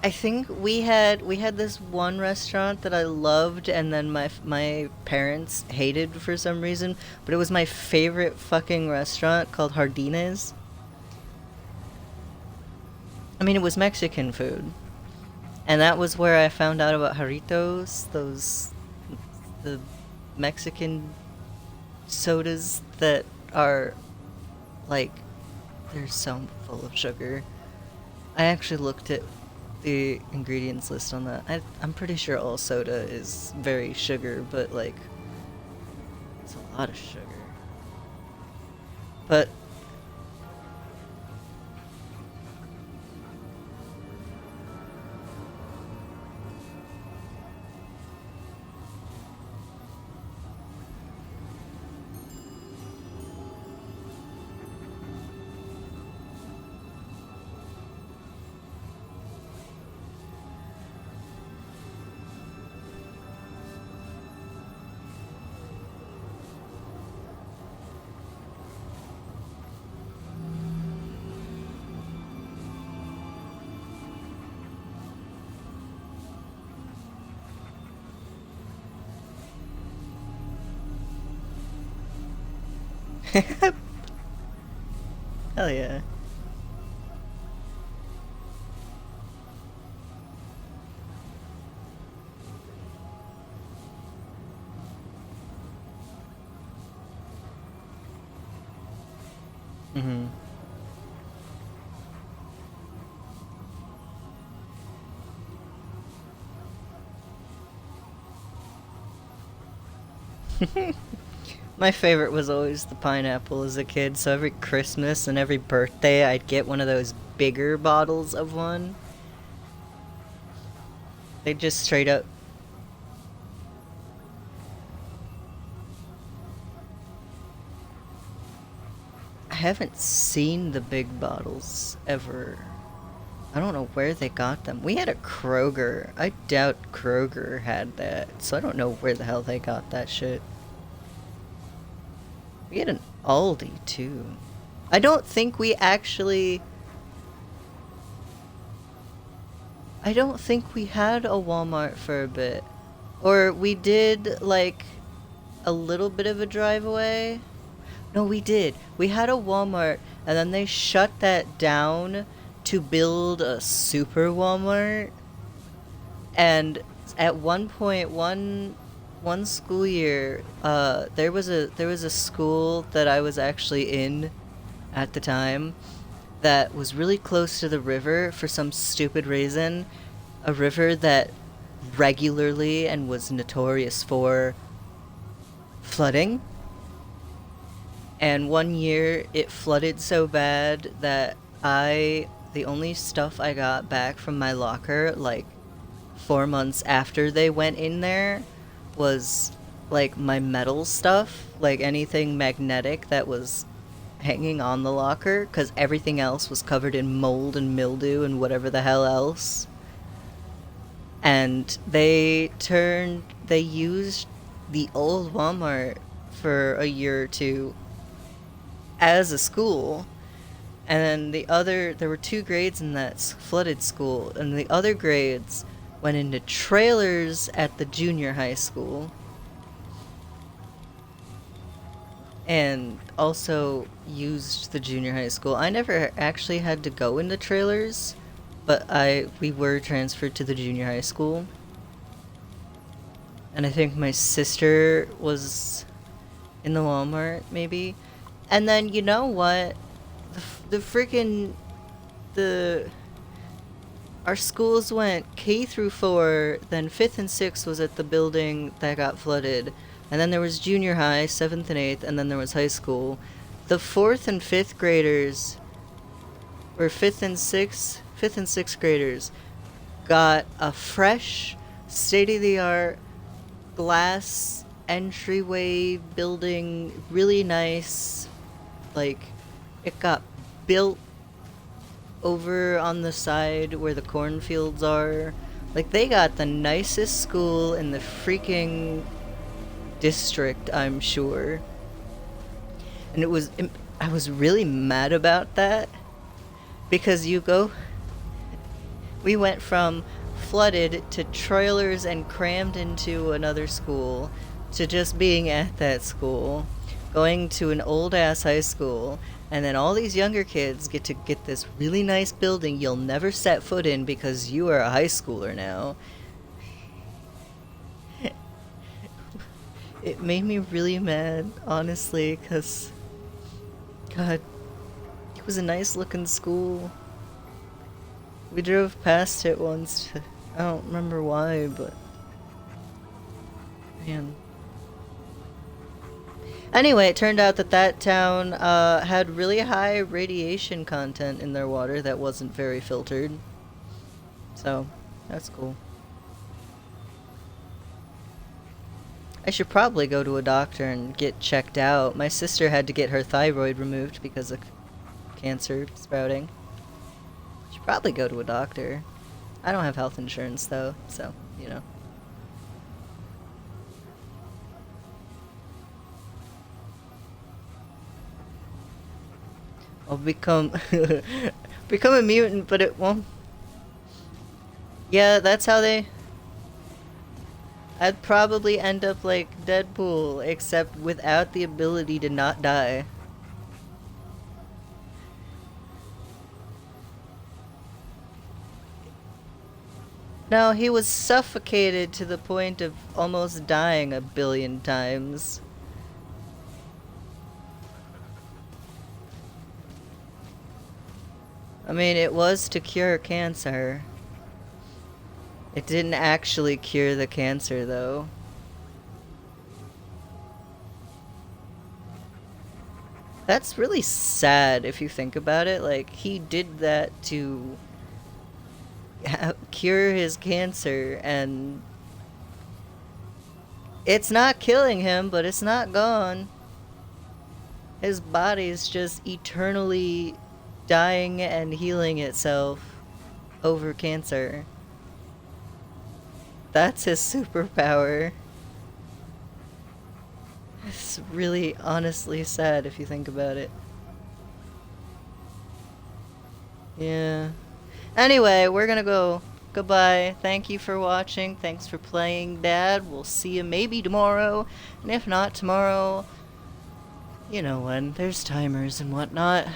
I think we had this one restaurant that I loved, and then my parents hated for some reason. But it was my favorite fucking restaurant called Jardines. I mean, it was Mexican food, and that was where I found out about Jarritos, the Mexican sodas that are like they're so full of sugar. I actually looked at the ingredients list on that. I'm pretty sure all soda is very sugar, but like it's a lot of sugar. But Hell yeah. Mm-hmm. My favorite was always the pineapple as a kid, so every Christmas and every birthday I'd get one of those bigger bottles of one. They just straight up. I haven't seen the big bottles ever. I don't know where they got them. We had a Kroger. I doubt Kroger had that, so I don't know where the hell they got that shit. We had an Aldi too. I don't think we actually. I don't think we had a Walmart for a bit. Or we did, like, a little bit of a drive away. No, we did. We had a Walmart, and then they shut that down to build a super Walmart. And at one point, one school year, there was a school that I was actually in at the time that was really close to the river for some stupid reason. A river that regularly and was notorious for flooding. And one year it flooded so bad that the only stuff I got back from my locker, like 4 months after they went in there, was like my metal stuff, like anything magnetic that was hanging on the locker, because everything else was covered in mold and mildew and whatever the hell else. And they used the old Walmart for a year or two as a school. And then there were 2 grades in that flooded school, and the other grades went into trailers at the junior high school. And also used the junior high school. I never actually had to go into trailers, but we were transferred to the junior high school. And I think my sister was in the Walmart, maybe. And then, you know what? Our schools went K through 4, then 5th and 6th was at the building that got flooded. And then there was junior high, 7th and 8th, and then there was high school. The 4th and 5th graders, or 5th and 6th graders, got a fresh, state-of-the-art glass entryway building, really nice. Like, it got built over on the side where the cornfields are. Like, they got the nicest school in the freaking district, I'm sure. And I was really mad about that, because we went from flooded to trailers and crammed into another school to just being at that school, going to an old ass high school, and then all these younger kids get to get this really nice building you'll never set foot in because you are a high schooler now. It made me really mad, honestly, because, God, it was a nice looking school. We drove past it once. I don't remember why, but, man. Anyway, it turned out that town had really high radiation content in their water that wasn't very filtered. So, that's cool. I should probably go to a doctor and get checked out. My sister had to get her thyroid removed because of cancer sprouting. Should probably go to a doctor. I don't have health insurance though, so, you know. I'll become a mutant, but it won't. Yeah, that's how I'd probably end up like Deadpool, except without the ability to not die. No, he was suffocated to the point of almost dying a billion times. I mean, it was to cure cancer. It didn't actually cure the cancer, though. That's really sad if you think about it. Like, he did that to cure his cancer, and it's not killing him, but it's not gone. His body's just eternally dying and healing itself over cancer. That's his superpower. It's really honestly sad if you think about it. Yeah. Anyway, we're gonna go. Goodbye. Thank you for watching. Thanks for playing, Dad. We'll see you maybe tomorrow. And if not tomorrow, you know when. There's timers and whatnot.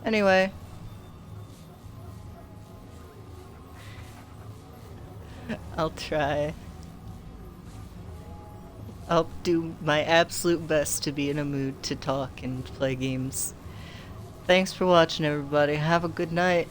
Anyway. I'll try. I'll do my absolute best to be in a mood to talk and play games. Thanks for watching, everybody. Have a good night.